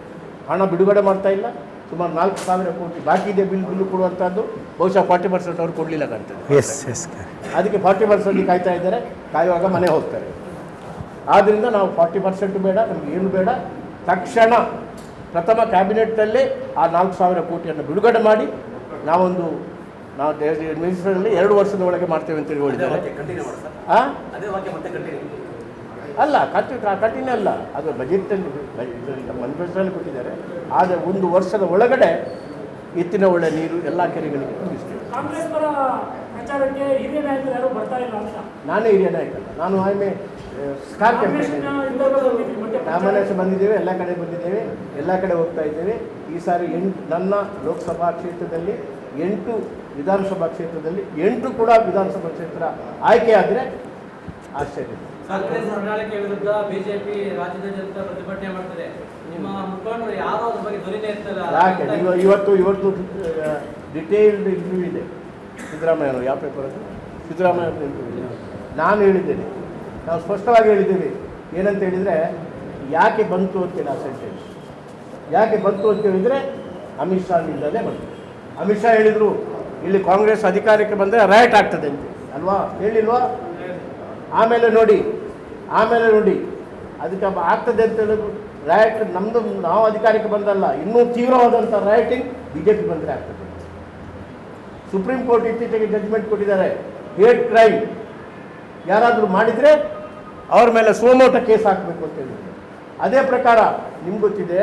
ಹಣ ಬಿಡುಗಡೆ ಮಾಡ್ತಾ ಇಲ್ಲ. ಸುಮಾರು 4,000 ಕೋಟಿ ಬಾಕಿ ಇದೆ ಬಿಲ್ಲು ಕೊಡುವಂಥದ್ದು. ಬಹುಶಃ 40% ಅವ್ರು ಕೊಡಲಿಲ್ಲ ಕಾಣ್ತದೆ. ಅದಕ್ಕೆ 40% ಕಾಯ್ತಾ ಇದ್ದಾರೆ. ಕಾಯುವಾಗ ಮನೆ ಹೋಗ್ತಾರೆ. ಆದ್ದರಿಂದ ನಾವು 40% ಬೇಡ, ನಮಗೆ ಏನು ಬೇಡ, ತಕ್ಷಣ ಪ್ರಥಮ ಕ್ಯಾಬಿನೆಟ್ನಲ್ಲಿ ಆ 4,000 ಕೋಟಿಯನ್ನು ಬಿಡುಗಡೆ ಮಾಡಿ ನಾವು ಮಿನಿಸ್ಟ್ರಲ್ಲಿ 2 ವರ್ಷದ ಒಳಗೆ ಮಾಡ್ತೇವೆ ಅಂತೇಳಿ ಹೇಳಿದ್ದಾರೆ. ಅಲ್ಲ ಕಠಿಣ ಅಲ್ಲ, ಅದು ಬಜೆಟಲ್ಲಿ ಮನಿಫೆಸ್ಟೋಲ್ಲಿ ಕೊಟ್ಟಿದ್ದಾರೆ. ಆದರೆ 1 ವರ್ಷದ ಒಳಗಡೆ ಎತ್ತಿನ ಒಳ್ಳೆ ನೀರು ಎಲ್ಲ ಕೆರೆಗಳಿಗೆ ತುಂಬಿಸ್ತೇವೆ. ನಾನೇ ಹಿರಿಯ ನಾಯಕ, ನಾನು ಆಮೇಲೆ ಸ್ಟಾರ್ ಕ್ಯಾಂಪೇನ್ ನಾಮಿನೇಷನ್ ಬಂದಿದ್ದೇವೆ, ಎಲ್ಲ ಕಡೆ ಬಂದಿದ್ದೇವೆ, ಎಲ್ಲ ಕಡೆ ಹೋಗ್ತಾ ಇದ್ದೇವೆ. ಈ ಸಾರಿ ನನ್ನ ಲೋಕಸಭಾ ಕ್ಷೇತ್ರದಲ್ಲಿ 8 ವಿಧಾನಸಭಾ ಕ್ಷೇತ್ರದಲ್ಲಿ 8 ಕೂಡ ವಿಧಾನಸಭಾ ಕ್ಷೇತ್ರ ಆಯ್ಕೆ ಆದರೆ ಆಶ್ಚರ್ಯ. ಕಾಂಗ್ರೆಸ್ ಪ್ರಣಾಳಿಕೆ ವಿರುದ್ಧ ಬಿಜೆಪಿ ರಾಜ್ಯದಾದ್ಯಂತ ಪ್ರತಿಭಟನೆ ಮಾಡ್ತಾರೆ. ನಿಮ್ಮ ಮುಖಂಡರು ಯಾರೋ ಅದ್ರ ಬಗ್ಗೆ ಧ್ವನಿನೇ ಇರ್ತಲ್ಲ. ಯಾಕೆ ಇವತ್ತು ಡಿಟೇಲ್ಡ್ ಇಂಟರ್ವ್ಯೂ ಇದೆ ಸಿದ್ದರಾಮಯ್ಯವರು. ಯಾವ ಪೇಪರ್ ಅದು? ಸಿದ್ದರಾಮಯ್ಯ ಇಂಟರ್ವ್ಯೂ ಇದೆ. ನಾನು ಹೇಳಿದ್ದೇನೆ, ನಾವು ಸ್ಪಷ್ಟವಾಗಿ ಹೇಳಿದ್ದೇವೆ. ಏನಂತ ಹೇಳಿದರೆ, ಯಾಕೆ ಬಂತು ಅಂತೇಳಿ ಆ ಸೆಂಟೆನ್ಸ್ ಯಾಕೆ ಬಂತು ಅಂತ ಹೇಳಿದರೆ ಅಮಿತ್ ಶಾನಿಂದಲೇ ಬಂತು. ಅಮಿತ್ ಶಾ ಹೇಳಿದರು ಇಲ್ಲಿ ಕಾಂಗ್ರೆಸ್ ಅಧಿಕಾರಕ್ಕೆ ಬಂದರೆ ರೈಟ್ ಆಗ್ತದೆ ಅಂತ, ಅಲ್ವಾ? ಹೇಳಿಲ್ವಾ? ಆಮೇಲೆ ನೋಡಿ ಅದಕ್ಕೆ ಆಗ್ತದೆ ಅಂತ ಹೇಳಿದ್ರು. ರೈಟ್ ನಾವು ಅಧಿಕಾರಕ್ಕೆ ಬಂದಲ್ಲ, ಇನ್ನೂ ತೀವ್ರವಾದಂಥ ರೈಟಿಂಗ್ BJP ಬಂದರೆ ಆಗ್ತದೆ. ಸುಪ್ರೀಂ ಕೋರ್ಟ್ ಇತ್ತೀಚೆಗೆ ಜಡ್ಜ್ಮೆಂಟ್ ಕೊಟ್ಟಿದ್ದಾರೆ. ಹೇಟ್ ಕ್ರೈಮ್ ಯಾರಾದರೂ ಮಾಡಿದರೆ ಅವ್ರ ಮೇಲೆ ಸೋಮೋಟ ಕೇಸ್ ಹಾಕಬೇಕು ಅಂತ ಹೇಳಿದ್ರು. ಅದೇ ಪ್ರಕಾರ ನಿಮ್ಗೆ ಗೊತ್ತಿದೆ,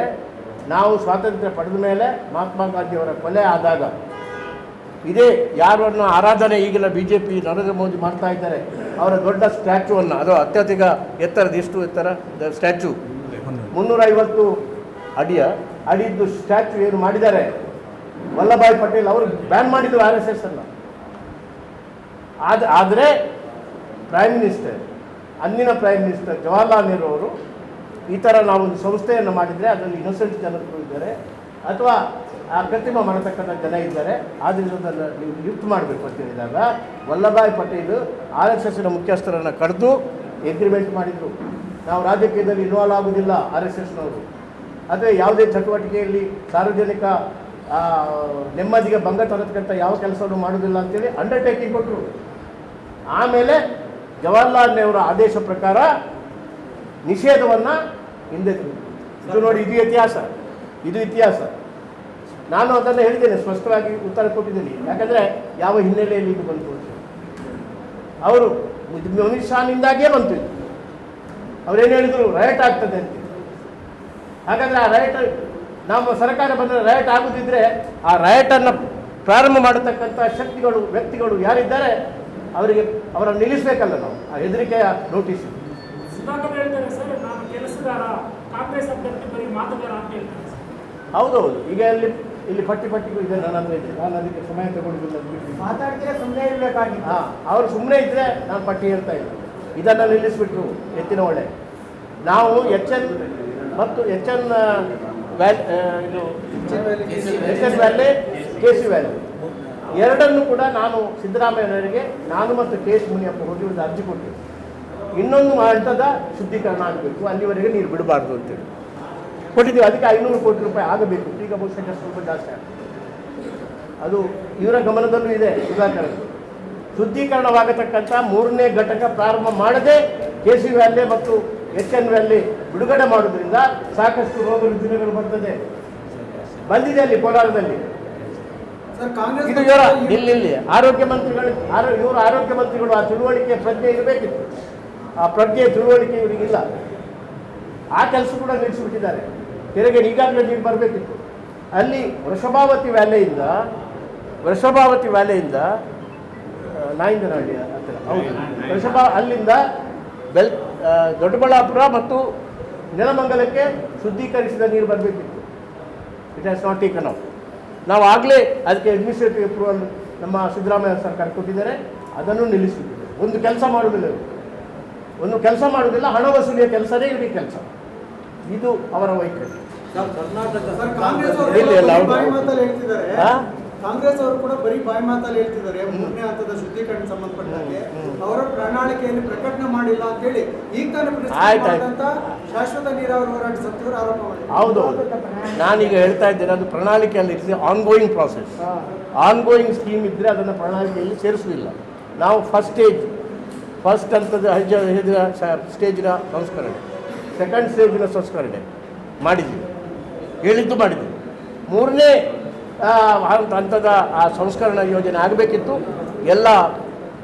ನಾವು ಸ್ವಾತಂತ್ರ್ಯ ಪಡೆದ ಮೇಲೆ ಮಹಾತ್ಮ ಗಾಂಧಿಯವರ ಕೊಲೆ ಆದಾಗ ಇದೇ ಯಾರನ್ನು ಆರಾಧನೆ ಈಗಿನ BJP ನರೇಂದ್ರ ಮೋದಿ ಮಾಡ್ತಾ ಇದ್ದಾರೆ, ಅವರ ದೊಡ್ಡ ಸ್ಟ್ಯಾಚ್ಯೂವನ್ನು, ಅದು ಅತ್ಯಧಿಕ ಎತ್ತರದ, ಎಷ್ಟು ಎತ್ತರ ಸ್ಟ್ಯಾಚ್ಯೂ, 350 ಅಡಿದ್ದು ಸ್ಟ್ಯಾಚ್ಯೂ ಏನು ಮಾಡಿದ್ದಾರೆ ವಲ್ಲಭಾಯ್ ಪಟೇಲ್ ಅವರು ಬ್ಯಾನ್ ಮಾಡಿದ್ರು RSS ಅನ್ನು. ಆದರೆ ಅಂದಿನ ಪ್ರೈಮ್ ಮಿನಿಸ್ಟರ್ ಜವಾಹರ್ಲಾಲ್ ನೆಹರು ಅವರು ಈ ಥರ ನಾವೊಂದು ಸಂಸ್ಥೆಯನ್ನು ಮಾಡಿದರೆ ಅದರಲ್ಲಿ ಇನ್ನೊಸೆಂಟ್ ಜನರು ಇದ್ದಾರೆ ಅಥವಾ ಆ ಕೃತ್ರಿಮ ಮಾಡತಕ್ಕಂಥ ಜನ ಇದ್ದಾರೆ, ಆದ್ದರಿಂದ ಅದನ್ನು ನೀವು ಲಿಫ್ಟ್ ಮಾಡಬೇಕು ಅಂತ ಹೇಳಿದಾಗ ವಲ್ಲಭಾಯ್ ಪಟೇಲ್ RSSನ ಮುಖ್ಯಸ್ಥರನ್ನು ಕರೆದು ಎಗ್ರಿಮೆಂಟ್ ಮಾಡಿದರು. ನಾವು ರಾಜಕೀಯದಲ್ಲಿ ಇನ್ವಾಲ್ವ್ ಆಗೋದಿಲ್ಲ, RSSನವರು, ಅಥವಾ ಯಾವುದೇ ಚಟುವಟಿಕೆಯಲ್ಲಿ ಸಾರ್ವಜನಿಕ ನೆಮ್ಮದಿಗೆ ಭಂಗ ತರತಕ್ಕಂಥ ಯಾವ ಕೆಲಸವನ್ನು ಮಾಡೋದಿಲ್ಲ ಅಂತೇಳಿ ಅಂಡರ್ಟೇಕಿಂಗ್ ಕೊಟ್ಟರು. ಆಮೇಲೆ ಜವಾಹರ್ಲಾಲ್ ನೆಹರು ಆದೇಶ ಪ್ರಕಾರ ನಿಷೇಧವನ್ನು ಹಿಂದೆ ಇದು ನೋಡಿ, ಇದು ಇತಿಹಾಸ. ನಾನು ಅದನ್ನು ಹೇಳಿದ್ದೇನೆ, ಸ್ಪಷ್ಟವಾಗಿ ಉತ್ತರ ಕೊಟ್ಟಿದ್ದೀನಿ. ಯಾಕಂದರೆ ಯಾವ ಹಿನ್ನೆಲೆಯಲ್ಲಿ ಇದು ಬಂತು ಅಂತ ಅವರು ಅಮಿತ್ ಶಾನಿಂದಾಗೇ ಬಂತು. ಅವರೇನು ಹೇಳಿದರು, ರೈಟ್ ಆಗ್ತದೆ ಅಂತ. ಹಾಗಾದರೆ ಆ ರೈಟ್ ನಮ್ಮ ಸರ್ಕಾರ ಬಂದರೆ ರೈಟ್ ಆಗುತ್ತಿದ್ದರೆ ಆ ರೈಟನ್ನು ಪ್ರಾರಂಭ ಮಾಡತಕ್ಕಂಥ ಶಕ್ತಿಗಳು, ವ್ಯಕ್ತಿಗಳು ಯಾರಿದ್ದಾರೆ ಅವರನ್ನು ನಿಲ್ಲಿಸಬೇಕಲ್ಲ ನಾವು. ಆ ಹೆದರಿಕೆಯ ನೋಟಿಸ್ ಹೌದು. ಈಗ ಇಲ್ಲಿ ಪಟ್ಟಿ ಇದೆ, ನನ್ನ ಹತ್ರ ಇದೆ, ನಾನು ಅದಕ್ಕೆ ಸಮಯ ತಗೊಂಡಿಲ್ಲ. ಅವರು ಸುಮ್ಮನೆ ಇದ್ದರೆ ನಾನು ಪಟ್ಟಿ ಹೇಳ್ತಾ ಇಲ್ಲ. ಇದನ್ನು ನಿಲ್ಲಿಸಿಬಿಟ್ರು ಎತ್ತಿನ ಹೊಳೆ. ನಾವು HN ಮತ್ತು HN ವ್ಯಾಲಿ, KC ವ್ಯಾಲಿ ಎರಡನ್ನು ಕೂಡ ನಾನು ಸಿದ್ದರಾಮಯ್ಯನವರಿಗೆ ಮತ್ತು KS ಮುನಿಯಪ್ಪ ಹೋಗಿ ಒಂದು ಅರ್ಜಿ ಕೊಟ್ಟೆ. ಇನ್ನೊಂದು ಹಂತದ ಶುದ್ಧೀಕರಣ ಆಗಬೇಕು, ಅಲ್ಲಿವರೆಗೆ ನೀರು ಬಿಡಬಾರ್ದು ಅಂತೇಳಿ ಕೊಟ್ಟಿದ್ದೀವಿ. ಅದಕ್ಕೆ 500 ಕೋಟಿ ರೂಪಾಯಿ ಆಗಬೇಕು. ಈಗ ಬಹುಶಃ ಸ್ವಲ್ಪ ಜಾಸ್ತಿ ಆಗ್ತದೆ. ಅದು ಇವರ ಗಮನದಲ್ಲೂ ಇದೆ. ಶುದ್ಧೀಕರಣವಾಗತಕ್ಕಂಥ 3ನೇ ಘಟಕ ಪ್ರಾರಂಭ ಮಾಡದೆ KC ವ್ಯಾಲಿ ಮತ್ತು HN ವ್ಯಾಲಿ ಬಿಡುಗಡೆ ಮಾಡೋದ್ರಿಂದ ಸಾಕಷ್ಟು ರೋಗ ರುಜಿನಗಳು ಬಂದಿದೆ ಅಲ್ಲಿ ಕೋಲಾರದಲ್ಲಿ. ಇದು ಇಲ್ಲಿ ಆರೋಗ್ಯ ಮಂತ್ರಿಗಳು ಆ ತಿಳುವಳಿಕೆ ಪ್ರಜ್ಞೆ ಇರಬೇಕಿತ್ತು. ಆ ಪ್ರಜ್ಞೆ ತಿಳುವಳಿಕೆ ಇವರಿಗಿಲ್ಲ. ಆ ಕೆಲಸ ಕೂಡ ನಿಲ್ಲಿಸಿಬಿಟ್ಟಿದ್ದಾರೆ. ತೆರೆಗೆ ಈಗಾಗಲೇ ನೀರು ಬರಬೇಕಿತ್ತು. ಅಲ್ಲಿ ವೃಷಭಾವತಿ ವ್ಯಾಲೆಯಿಂದ ನಾಯಿಂದನಹಳ್ಳಿ ಹತ್ತಿರ, ಹೌದು, ಅಲ್ಲಿಂದ ದೊಡ್ಡಬಳ್ಳಾಪುರ ಮತ್ತು ನೆಲಮಂಗಲಕ್ಕೆ ಶುದ್ಧೀಕರಿಸಿದ ನೀರು ಬರಬೇಕಿತ್ತು. It has not taken out. ನಾವು ಆಗಲೇ ಅದಕ್ಕೆ ಅಡ್ಮಿನಿಸ್ಟ್ರೇಟಿವ್ ಅಪ್ರೂವಲ್ ನಮ್ಮ ಸಿದ್ದರಾಮಯ್ಯ ಸರ್ಕಾರ ಕೊಟ್ಟಿದ್ದಾರೆ, ಅದನ್ನು ನಿಲ್ಲಿಸಿಬಿಟ್ಟಿದೆ. ಒಂದು ಕೆಲಸ ಮಾಡುವುದಿಲ್ಲ, ಹಣ ವಸೂಲಿಯ ಕೆಲಸನೇ ಇಡೀ ಕೆಲಸ. ಇದು ಅವರ ವೈಖರಿ. ಕಾಂಗ್ರೆಸ್ ಅವರು ಕೂಡ ಬರೀ ಬಾಯಿ ಮಾತಲ್ಲಿ ಹೇಳ್ತಿದ್ದಾರೆ ಮೂರನೇ ಹಂತದ ಶುದ್ಧೀಕರಣ ಸಂಬಂಧಪಟ್ಟಂಗೆ ಅವರ ಪ್ರಣಾಳಿಕೆಯಲ್ಲಿ ಪ್ರಕಟಣೆ ಮಾಡಿಲ್ಲ ಅಂತ ಹೇಳಿ ಈಗ ತಾನೇ ಶಾಶ್ವತ ನೀರಾವರಿ ಹೋರಾಟ ಸಚಿವರು ಆರೋಪ ಮಾಡಿದ್ದಾರೆ. ಹೌದು, ನಾನೀಗ ಹೇಳ್ತಾ ಇದ್ದೇನೆ, ಅದು ಪ್ರಣಾಳಿಕೆಯಲ್ಲಿ ಇರ್ತದೆ, ಆನ್ಗೋಯಿಂಗ್ ಪ್ರಾಸೆಸ್. ಆನ್ಗೋಯಿಂಗ್ ಸ್ಕೀಮ್ ಇದ್ದರೆ ಅದನ್ನು ಪ್ರಣಾಳಿಕೆಯಲ್ಲಿ ಸೇರಿಸುವುದಿಲ್ಲ. ನಾವು ಫಸ್ಟ್ ಹಂತದ ಸ್ಟೇಜಿನ ಸಂಸ್ಕರಣೆ, ಸೆಕೆಂಡ್ ಸ್ಟೇಜಿನ ಸಂಸ್ಕರಣೆ ಮಾಡಿದ್ವಿ, ಹೇಳಿದ್ದು ಮಾಡಿದ್ವಿ. ಮೂರನೇ ಹಂತದ ಆ ಸಂಸ್ಕರಣಾ ಯೋಜನೆ ಆಗಬೇಕಿತ್ತು, ಎಲ್ಲ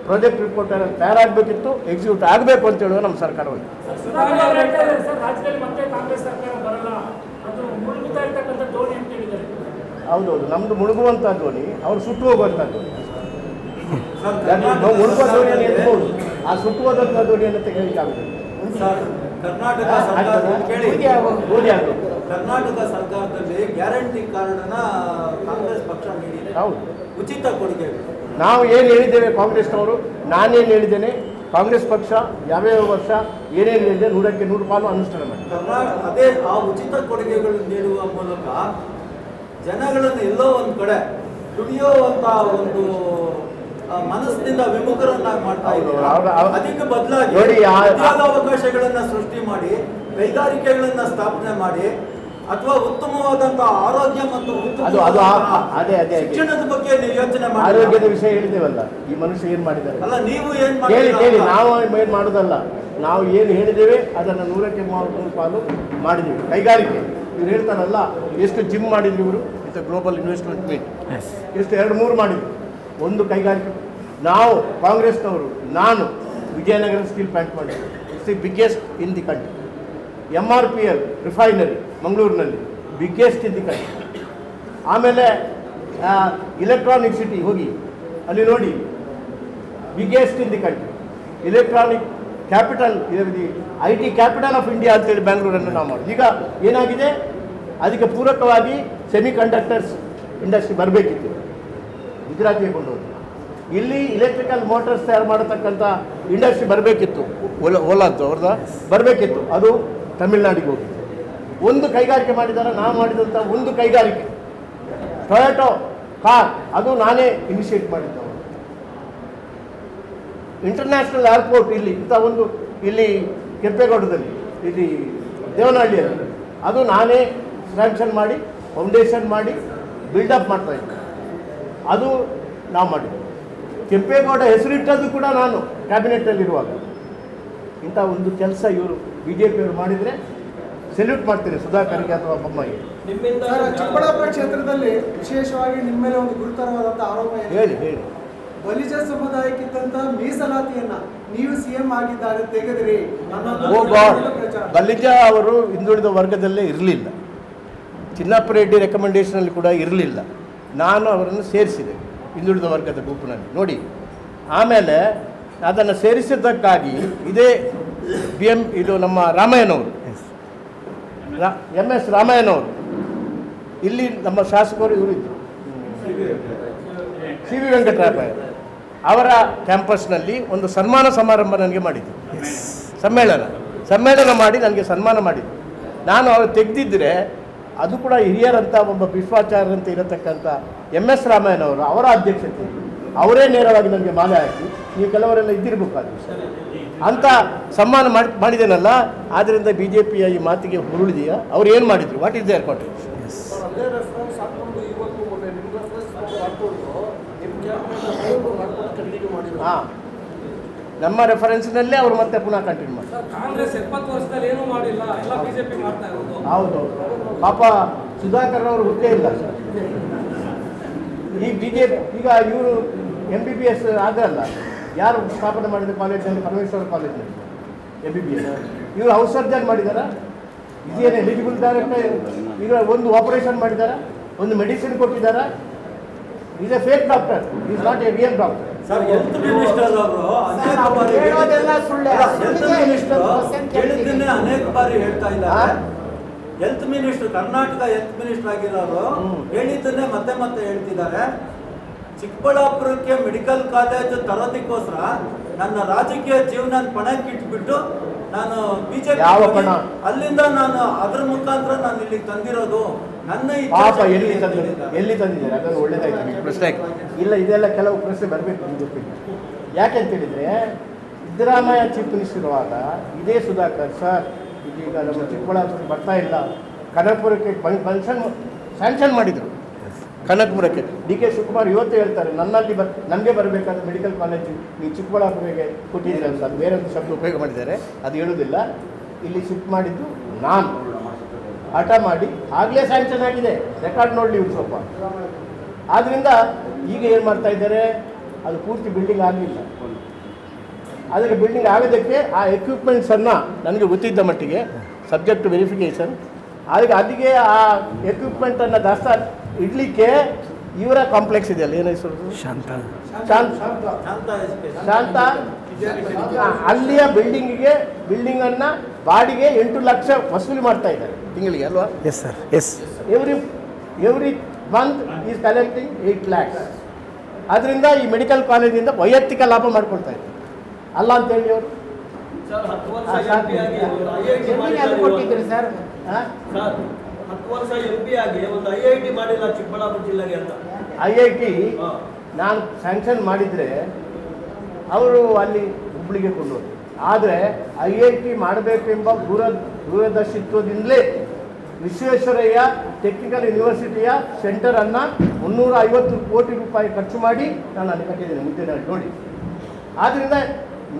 ಪ್ರಾಜೆಕ್ಟ್ ರಿಪೋರ್ಟ್ ತಯಾರಾಗಬೇಕಿತ್ತು, ಎಕ್ಸಿಕ್ಯೂಟ್ ಆಗಬೇಕು ಅಂತ ಹೇಳುವ ನಮ್ಮ ಸರ್ಕಾರವನ್ನು. ರಾಜ್ಯದಲ್ಲಿ ಮತ್ತೆ ಕಾಂಗ್ರೆಸ್ ಸರ್ಕಾರ ಬರಲ್ಲ, ಅದು ಮುಳುಗುತ್ತಾ ಇರ್ತಕ್ಕಂಥ ಧೋನಿ ಅಂತ ಹೇಳಿದ್ದಾರೆ. ಹೌದೌದು, ನಮ್ಮದು ಮುಳುಗುವಂಥ ಧ್ವನಿ, ಅವರು ಸುಟ್ಟು ಹೋಗುವಂಥ ಧ್ವನಿ. ಮುಳುಗುವ ಧ್ವನಿಯನ್ನು ಎತ್ಬೋದು, ಆ ಸುಟ್ಟು ಹೋದಂಥ ಧ್ವನಿಯನ್ನು ತೆಗೆಯಲಿಕ್ಕಾಗುತ್ತದೆ. ಕರ್ನಾಟಕ ಸರ್ಕಾರದಲ್ಲಿ ಗ್ಯಾರಂಟಿ ಕಾರ್ಡನ್ನ ಕಾಂಗ್ರೆಸ್ ಪಕ್ಷ ನೀಡಿದೆ. ಹೌದು, ಉಚಿತ ಕೊಡುಗೆ. ನಾವು ಏನು ಹೇಳಿದ್ದೇವೆ ಕಾಂಗ್ರೆಸ್ನವರು, ನಾನೇನು ಹೇಳಿದ್ದೇನೆ, ಕಾಂಗ್ರೆಸ್ ಪಕ್ಷ ಯಾವ್ಯಾವ ವರ್ಷ ಏನೇನು ಹೇಳಿದೆ 100ಕ್ಕೆ 100 ಪಾಲು ಅನುಷ್ಠಾನ ಮಾಡಿ. ಅದೇ ಆ ಉಚಿತ ಕೊಡುಗೆಗಳನ್ನು ನೀಡುವ ಮೂಲಕ ಜನಗಳನ್ನು ಎಲ್ಲೋ ಒಂದು ಕಡೆ ದುಡಿಯುವಂತ ಒಂದು ಮನಸ್ಸಿನಿಂದ ವಿಮುಖರನ್ನಾಗಿ ಮಾಡ್ತಾ ಇದ್ದಾರೆ. ಅದಕ್ಕೆ ಬದಲಾಗಿ ಉದ್ಯೋಗಾವಕಾಶಗಳನ್ನ ಸೃಷ್ಟಿ ಮಾಡಿ, ಕೈಗಾರಿಕೆಗಳನ್ನ ಸ್ಥಾಪನೆ ಮಾಡಿ, ಅಥವಾ ಉತ್ತಮವಾದಂತಹ ಆರೋಗ್ಯ ಮತ್ತು ಶಿಕ್ಷಣದ ಬಗ್ಗೆ ನೀವು ಯೋಚನೆ ಮಾಡಿ. ಆರೋಗ್ಯದ ವಿಷಯ ಹೇಳಿದ್ದೇವಲ್ಲ, ಈ ಮನುಷ್ಯ ಏನು ಮಾಡಿದ್ದಾರೆ ಅಲ್ಲ, ನೀವು ಏನ್ ಕೇಳಿ ನಾವು ಏನು ಮಾಡೋದಲ್ಲ, ನಾವು ಏನು ಹೇಳಿದ್ದೇವೆ ಅದನ್ನು 100ಕ್ಕೆ 100 ಪಾಲು ಮಾಡಿದ್ದೀವಿ. ಕೈಗಾರಿಕೆ ಇವ್ರು ಹೇಳ್ತಾರಲ್ಲ, ಎಷ್ಟು ಜಿಮ್ ಮಾಡಿದ್ವಿ ಇವರು, ಇಟ್ಸ್ ಗ್ಲೋಬಲ್ ಇನ್ವೆಸ್ಟ್ಮೆಂಟ್ ಮೀಟ್, ಎಷ್ಟು 2-3 ಮಾಡಿದ್ವಿ. ಒಂದು ಕೈಗಾರಿಕೆ ನಾವು ಕಾಂಗ್ರೆಸ್ನವರು, ನಾನು ವಿಜಯನಗರ ಸ್ಟೀಲ್ ಪ್ಲಾಂಟ್ ಮಾಡಿದ್ವಿ, it's the biggest in the country. MRPL refinery ಮಂಗಳೂರಿನಲ್ಲಿ ಬಿಗ್ಗೆಸ್ಟ್ ಇನ್ ದಿ ಕಂಟ್ರಿ. ಆಮೇಲೆ ಇಲೆಕ್ಟ್ರಾನಿಕ್ ಸಿಟಿ ಹೋಗಿ ಅಲ್ಲಿ ನೋಡಿ, biggest in the country. Electronic capital, IT capital of India ಅಂತೇಳಿ ಬೆಂಗಳೂರನ್ನು ನಾವು ಮಾಡೋದು. ಈಗ ಏನಾಗಿದೆ, ಅದಕ್ಕೆ ಪೂರಕವಾಗಿ ಸೆಮಿ ಕಂಡಕ್ಟರ್ಸ್ ಇಂಡಸ್ಟ್ರಿ ಬರಬೇಕಿತ್ತು, ಗುಜರಾತಿಗೆ ಕೊಂಡೋದು. ಇಲ್ಲಿ ಇಲೆಕ್ಟ್ರಿಕಲ್ ಮೋಟರ್ಸ್ ತಯಾರು ಮಾಡತಕ್ಕಂಥ ಇಂಡಸ್ಟ್ರಿ ಬರಬೇಕಿತ್ತು, ಓಲಾದ್ದು ಅವ್ರದ ಬರಬೇಕಿತ್ತು, ಅದು ತಮಿಳ್ನಾಡಿಗೆ ಹೋಗಿ. ಒಂದು ಕೈಗಾರಿಕೆ ಮಾಡಿದ್ದಾರೆ, ನಾವು ಮಾಡಿದಂಥ ಒಂದು ಕೈಗಾರಿಕೆ ಟೊಯೋಟೋ ಕಾರ್, ಅದು ನಾನೇ ಇನಿಷಿಯೇಟ್ ಮಾಡಿದ್ದವರು. ಇಂಟರ್ನ್ಯಾಷನಲ್ ಏರ್ಪೋರ್ಟ್ ಇಲ್ಲಿ ಇಂಥ ಒಂದು, ಇಲ್ಲಿ ಕೆಂಪೇಗೌಡದಲ್ಲಿ, ಇಲ್ಲಿ ದೇವನಹಳ್ಳಿಯಲ್ಲಿ, ಅದು ನಾನೇ ಸ್ಯಾಂಕ್ಷನ್ ಮಾಡಿ, ಫೌಂಡೇಶನ್ ಮಾಡಿ, ಬಿಲ್ಡಪ್ ಮಾಡ್ತಾಯಿದ್ದೆ, ಅದು ನಾವು ಮಾಡಿದ್ವಿ. ಕೆಂಪೇಗೌಡ ಹೆಸರಿಟ್ಟದ್ದು ಕೂಡ ನಾನು ಕ್ಯಾಬಿನೆಟ್ಟಲ್ಲಿರುವಾಗ. ಇಂಥ ಒಂದು ಕೆಲಸ ಇವರು BJPಯವರು ಮಾಡಿದರೆ ಸೆಲ್ಯೂಟ್ ಮಾಡ್ತೀನಿ ಸುಧಾಕರ್ಗೆ ಅಥವಾ ಬೊಮ್ಮಾಯಿಗೆ. ಚಿಕ್ಕಬಳ್ಳಾಪುರ ಕ್ಷೇತ್ರದಲ್ಲಿ ವಿಶೇಷವಾಗಿ ನಿಮ್ಮ ಮೇಲೆ ಒಂದು ಗುರುತರವಾದಂಥ ಆರೋಪ ಹೇಳಿ ಬಲಿಜ ಸಮುದಾಯಕ್ಕಿದ್ದಂಥ ಮೀಸಲಾತಿಯನ್ನ ನೀವು CM ಆಗಿದ್ದಾರೆ ತೆಗೆದ್ರಿ. ಬಲಿಜ ಅವರು ಹಿಂದುಳಿದ ವರ್ಗದಲ್ಲೇ ಇರಲಿಲ್ಲ, ಚಿನ್ನಪ್ಪ ರೆಡ್ಡಿ ರೆಕಮೆಂಡೇಶನಲ್ಲಿ ಕೂಡ ಇರಲಿಲ್ಲ. ನಾನು ಅವರನ್ನು ಸೇರಿಸಿದೆ ಹಿಂದುಳಿದ ವರ್ಗದ ಗುಂಪಿನಲ್ಲಿ ನೋಡಿ. ಆಮೇಲೆ ಅದನ್ನು ಸೇರಿಸಿದ್ದಕ್ಕಾಗಿ ಇದೇ ಇದು ನಮ್ಮ ರಾಮಯ್ಯನವರು, MS ರಾಮಯ್ಯನವರು, ಇಲ್ಲಿ ನಮ್ಮ ಶಾಸಕರು ಇವರು ಇದ್ದರು, CV ವೆಂಕಟರಾಮಯ್ಯ, ಅವರ ಕ್ಯಾಂಪಸ್ನಲ್ಲಿ ಒಂದು ಸನ್ಮಾನ ಸಮಾರಂಭ ನನಗೆ ಮಾಡಿದ್ದು, ಸಮ್ಮೇಳನ ಮಾಡಿ ನನಗೆ ಸನ್ಮಾನ ಮಾಡಿದ್ದು. ನಾನು ಅವರು ತೆಗೆದಿದ್ದರೆ ಅದು ಕೂಡ ಹಿರಿಯರಂಥ ಒಬ್ಬ ವಿಶ್ವಾಚಾರ್ಯರಂತ ಇರತಕ್ಕಂಥ MS ರಾಮಯ್ಯನವರು, ಅವರ ಅಧ್ಯಕ್ಷತೆ, ಅವರೇ ನೇರವಾಗಿ ನನಗೆ ಮಾಲೆ ಹಾಕಿ, ನೀವು ಕೆಲವರೆಲ್ಲ ಇದ್ದಿರಬೇಕಾದ್ರು ಅಂತ ಸನ್ಮಾನ ಮಾಡಿದ್ದೇನಲ್ಲ. ಆದ್ದರಿಂದ BJPಯ ಈ ಮಾತಿಗೆ ಹುರುಳಿದೆಯಾ? ಅವ್ರು ಏನು ಮಾಡಿದ್ರು? What is their contribution? ಹಾಂ, ನಮ್ಮ ರೆಫರೆನ್ಸ್ನಲ್ಲೇ ಅವರು ಮತ್ತೆ ಪುನಃ ಕಂಟಿನ್ಯೂ ಮಾಡಿ. ಕಾಂಗ್ರೆಸ್ 70 ವರ್ಷದಲ್ಲಿ ಏನೂ ಮಾಡಿಲ್ಲ, ಎಲ್ಲ BJP ಮಾಡ್ತಾ ಇರೋದು. ಹೌದು, ಪಾಪ ಸುಧಾಕರ್ ಅವರು ಹುಟ್ಟೇ ಇಲ್ಲ. ಈ BJP ಈಗ ಇವರು MBBS ಆದ್ರಲ್ಲ, ಯಾರು ಸ್ಥಾಪನೆ ಮಾಡಿದ ಕಾಲೇಜ್ನಲ್ಲಿ? ಪರಮೇಶ್ವರ ಕಾಲೇಜ್ನಲ್ಲಿ MBBS. ಇವರು ಹೌಸ್ ಸರ್ಜನ್ ಮಾಡಿದಾರಾ? ಇದೇನು ಎಲಿಜಿಬಲ್ ಡೈರೆಕ್ಟರ್? ಈಗ ಒಂದು ಆಪರೇಷನ್ ಮಾಡಿದಾರಾ? ಒಂದು ಮೆಡಿಸಿನ್ ಕೊಟ್ಟಿದ್ದಾರಾ? Is a fake doctor, is not a real doctor. Sir, health minister ಅವರು ಅನೇಕ ಬಾರಿ ಹೇಳ್ತಾ ಇದ್ದಾರೆ. Health minister, Karnataka health minister ಆಗಿರೋರು ಹೇಳಿದ್ದನ್ನೇ ಮತ್ತೆ ಮತ್ತೆ ಹೇಳ್ತಿದ್ದಾರೆ. ಚಿಕ್ಕಬಳ್ಳಾಪುರಕ್ಕೆ ಮೆಡಿಕಲ್ ಕಾಲೇಜ್ ತರೋದಕ್ಕೋಸ್ಕರ ನನ್ನ ರಾಜಕೀಯ ಜೀವನ ಪಣಕ್ಕೆ ಇಟ್ಬಿಟ್ಟು ನಾನು BJP ಅಲ್ಲಿಂದ ನಾನು ಅದ್ರ ಮುಖಾಂತರ ನಾನು ಇಲ್ಲಿಗೆ ತಂದಿರೋದು ನನ್ನ ಪಾಪ ಇಚ್ಛೆ ಎಲ್ಲಿ ತಂದಿದ್ದಾರೆ ಅದನ್ನು ಒಳ್ಳೇದಾಯ್ತು ಈ ಪ್ರಶ್ನೆ. ಇಲ್ಲ ಇದೆಲ್ಲ ಕೆಲವು ಪ್ರಶ್ನೆ ಬರಬೇಕು ನಿಮಗೆ. ಯಾಕೆಂತೇಳಿದರೆ ಸಿದ್ದರಾಮಯ್ಯ ಚೀಫ್ ಮಿನಿಸ್ಟರ್ ಇರುವಾಗ ಇದೇ ಸುಧಾಕರ್ ಸರ್ ಇದೀಗ ನಮ್ಮ ಚಿಕ್ಕಬಳ್ಳಾಪುರಕ್ಕೆ ಬರ್ತಾ ಇಲ್ಲ, ಕನಕಪುರಕ್ಕೆ ಸ್ಯಾಂಕ್ಷನ್ ಮಾಡಿದರು. ಕನಕಪುರಕ್ಕೆ ಡಿ ಕೆ ಶಿವಕುಮಾರ್ ಇವತ್ತು ಹೇಳ್ತಾರೆ ನನ್ನಲ್ಲಿ ನಮಗೆ ಬರಬೇಕಾದ ಮೆಡಿಕಲ್ ಕಾಲೇಜು ನೀವು ಚಿಕ್ಕಬಳ್ಳಾಪುರಕ್ಕೆ ಕೊಟ್ಟಿದ್ದೀರ ಅಂತ. ಅದು ಬೇರೆ ಒಂದು ಶಬ್ದ ಉಪಯೋಗ ಮಾಡಿದ್ದಾರೆ, ಅದು ಹೇಳೋದಿಲ್ಲ. ಇಲ್ಲಿ ಶಿಫ್ಟ್ ಮಾಡಿದ್ದು ನಾನು ಹಠ ಮಾಡಿ ಆಗಲೇ ಸ್ಯಾಂಕ್ಷನ್ ಆಗಿದೆ, ರೆಕಾರ್ಡ್ ನೋಡಲಿ ಇವ್ರು ಸ್ವಲ್ಪ. ಆದ್ದರಿಂದ ಈಗ ಏನು ಮಾಡ್ತಾ ಇದ್ದಾರೆ, ಅದು ಪೂರ್ತಿ ಬಿಲ್ಡಿಂಗ್ ಆಗಲಿಲ್ಲ. ಅದಕ್ಕೆ ಬಿಲ್ಡಿಂಗ್ ಆಗೋದಕ್ಕೆ ಆ ಎಕ್ವಿಪ್ಮೆಂಟ್ಸನ್ನು ನನಗೆ ಗೊತ್ತಿದ್ದ ಮಟ್ಟಿಗೆ ಸಬ್ಜೆಕ್ಟ್ ಟು ವೆರಿಫಿಕೇಷನ್ ಅದಕ್ಕೆ ಅದಕ್ಕೆ ಆ ಎಕ್ವಿಪ್ಮೆಂಟನ್ನು ದಾಸ್ತಾನು ಇಡಲಿಕ್ಕೆ ಇವರ ಕಾಂಪ್ಲೆಕ್ಸ್ ಇದೆಯಲ್ಲ, ಏನು ಹೆಸರು, ಶಾಂತ ಅಲ್ಲಿಯ ಬಿಲ್ಡಿಂಗನ್ನು ಬಾಡಿಗೆ 8 ಲಕ್ಷ ವಸೂಲಿ ಮಾಡ್ತಾ ಇದ್ದಾರೆ ತಿಂಗಳಿಗೆ ಅಲ್ವಾ? Yes sir, yes. Every month is collecting 8 lakhs. ಅದರಿಂದ ಈ ಮೆಡಿಕಲ್ ಕಾಲೇಜಿಂದ ವೈಯಕ್ತಿಕ ಲಾಭ ಮಾಡ್ಕೊಳ್ತಾ ಇದ್ದಾರೆ. ಅಲ್ಲ ಅಂತೇಳಿ ಅವರು ಸರ್ 10 ವರ್ಷ MP ಆಗಿ ಒಂದು IIT ಮಾಡಿದ್ದಾರೆ. ಕೊಟ್ಟಿದ್ದೀರಿ ಸರ್. ಸರ್ 10 ವರ್ಷ MP ಆಗಿ ಒಂದು IIT ಮಾಡಿಲ್ಲ ಚಿಕ್ಕಬಳ್ಳಾಪುರ ಜಿಲ್ಲೆಗೆ ಅಂತ. IIT ನಾನು ಸ್ಯಾಂಕ್ಷನ್ ಮಾಡಿದರೆ ಅವರು ಅಲ್ಲಿ ಹುಬ್ಳಿಗೆ ಕೊಂಡೋದ್ರು. ಆದರೆ IIT ಮಾಡಬೇಕೆಂಬ ದೂರದರ್ಶಿತ್ವದಿಂದಲೇ ವಿಶ್ವೇಶ್ವರಯ್ಯ ಟೆಕ್ನಿಕಲ್ ಯೂನಿವರ್ಸಿಟಿಯ ಸೆಂಟರನ್ನು 350 ಕೋಟಿ ರೂಪಾಯಿ ಖರ್ಚು ಮಾಡಿ ನಾನು ಅಲ್ಲಿ ಕಟ್ಟಿದ್ದೇನೆ, ಮುದ್ದೆನಲ್ಲಿ ನೋಡಿ. ಆದ್ದರಿಂದ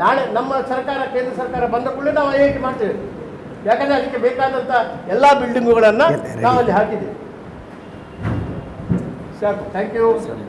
ನಾಳೆ ನಮ್ಮ ಸರ್ಕಾರ, ಕೇಂದ್ರ ಸರ್ಕಾರ ಬಂದ ಕೂಡಲೇ ನಾವು IIT ಮಾಡ್ತೇವೆ. ಯಾಕಂದರೆ ಅದಕ್ಕೆ ಬೇಕಾದಂಥ ಎಲ್ಲ ಬಿಲ್ಡಿಂಗುಗಳನ್ನು ನಾವು ಅಲ್ಲಿ ಹಾಕಿದ್ದೇವೆ. ಸಾಕು, ಥ್ಯಾಂಕ್ ಯು.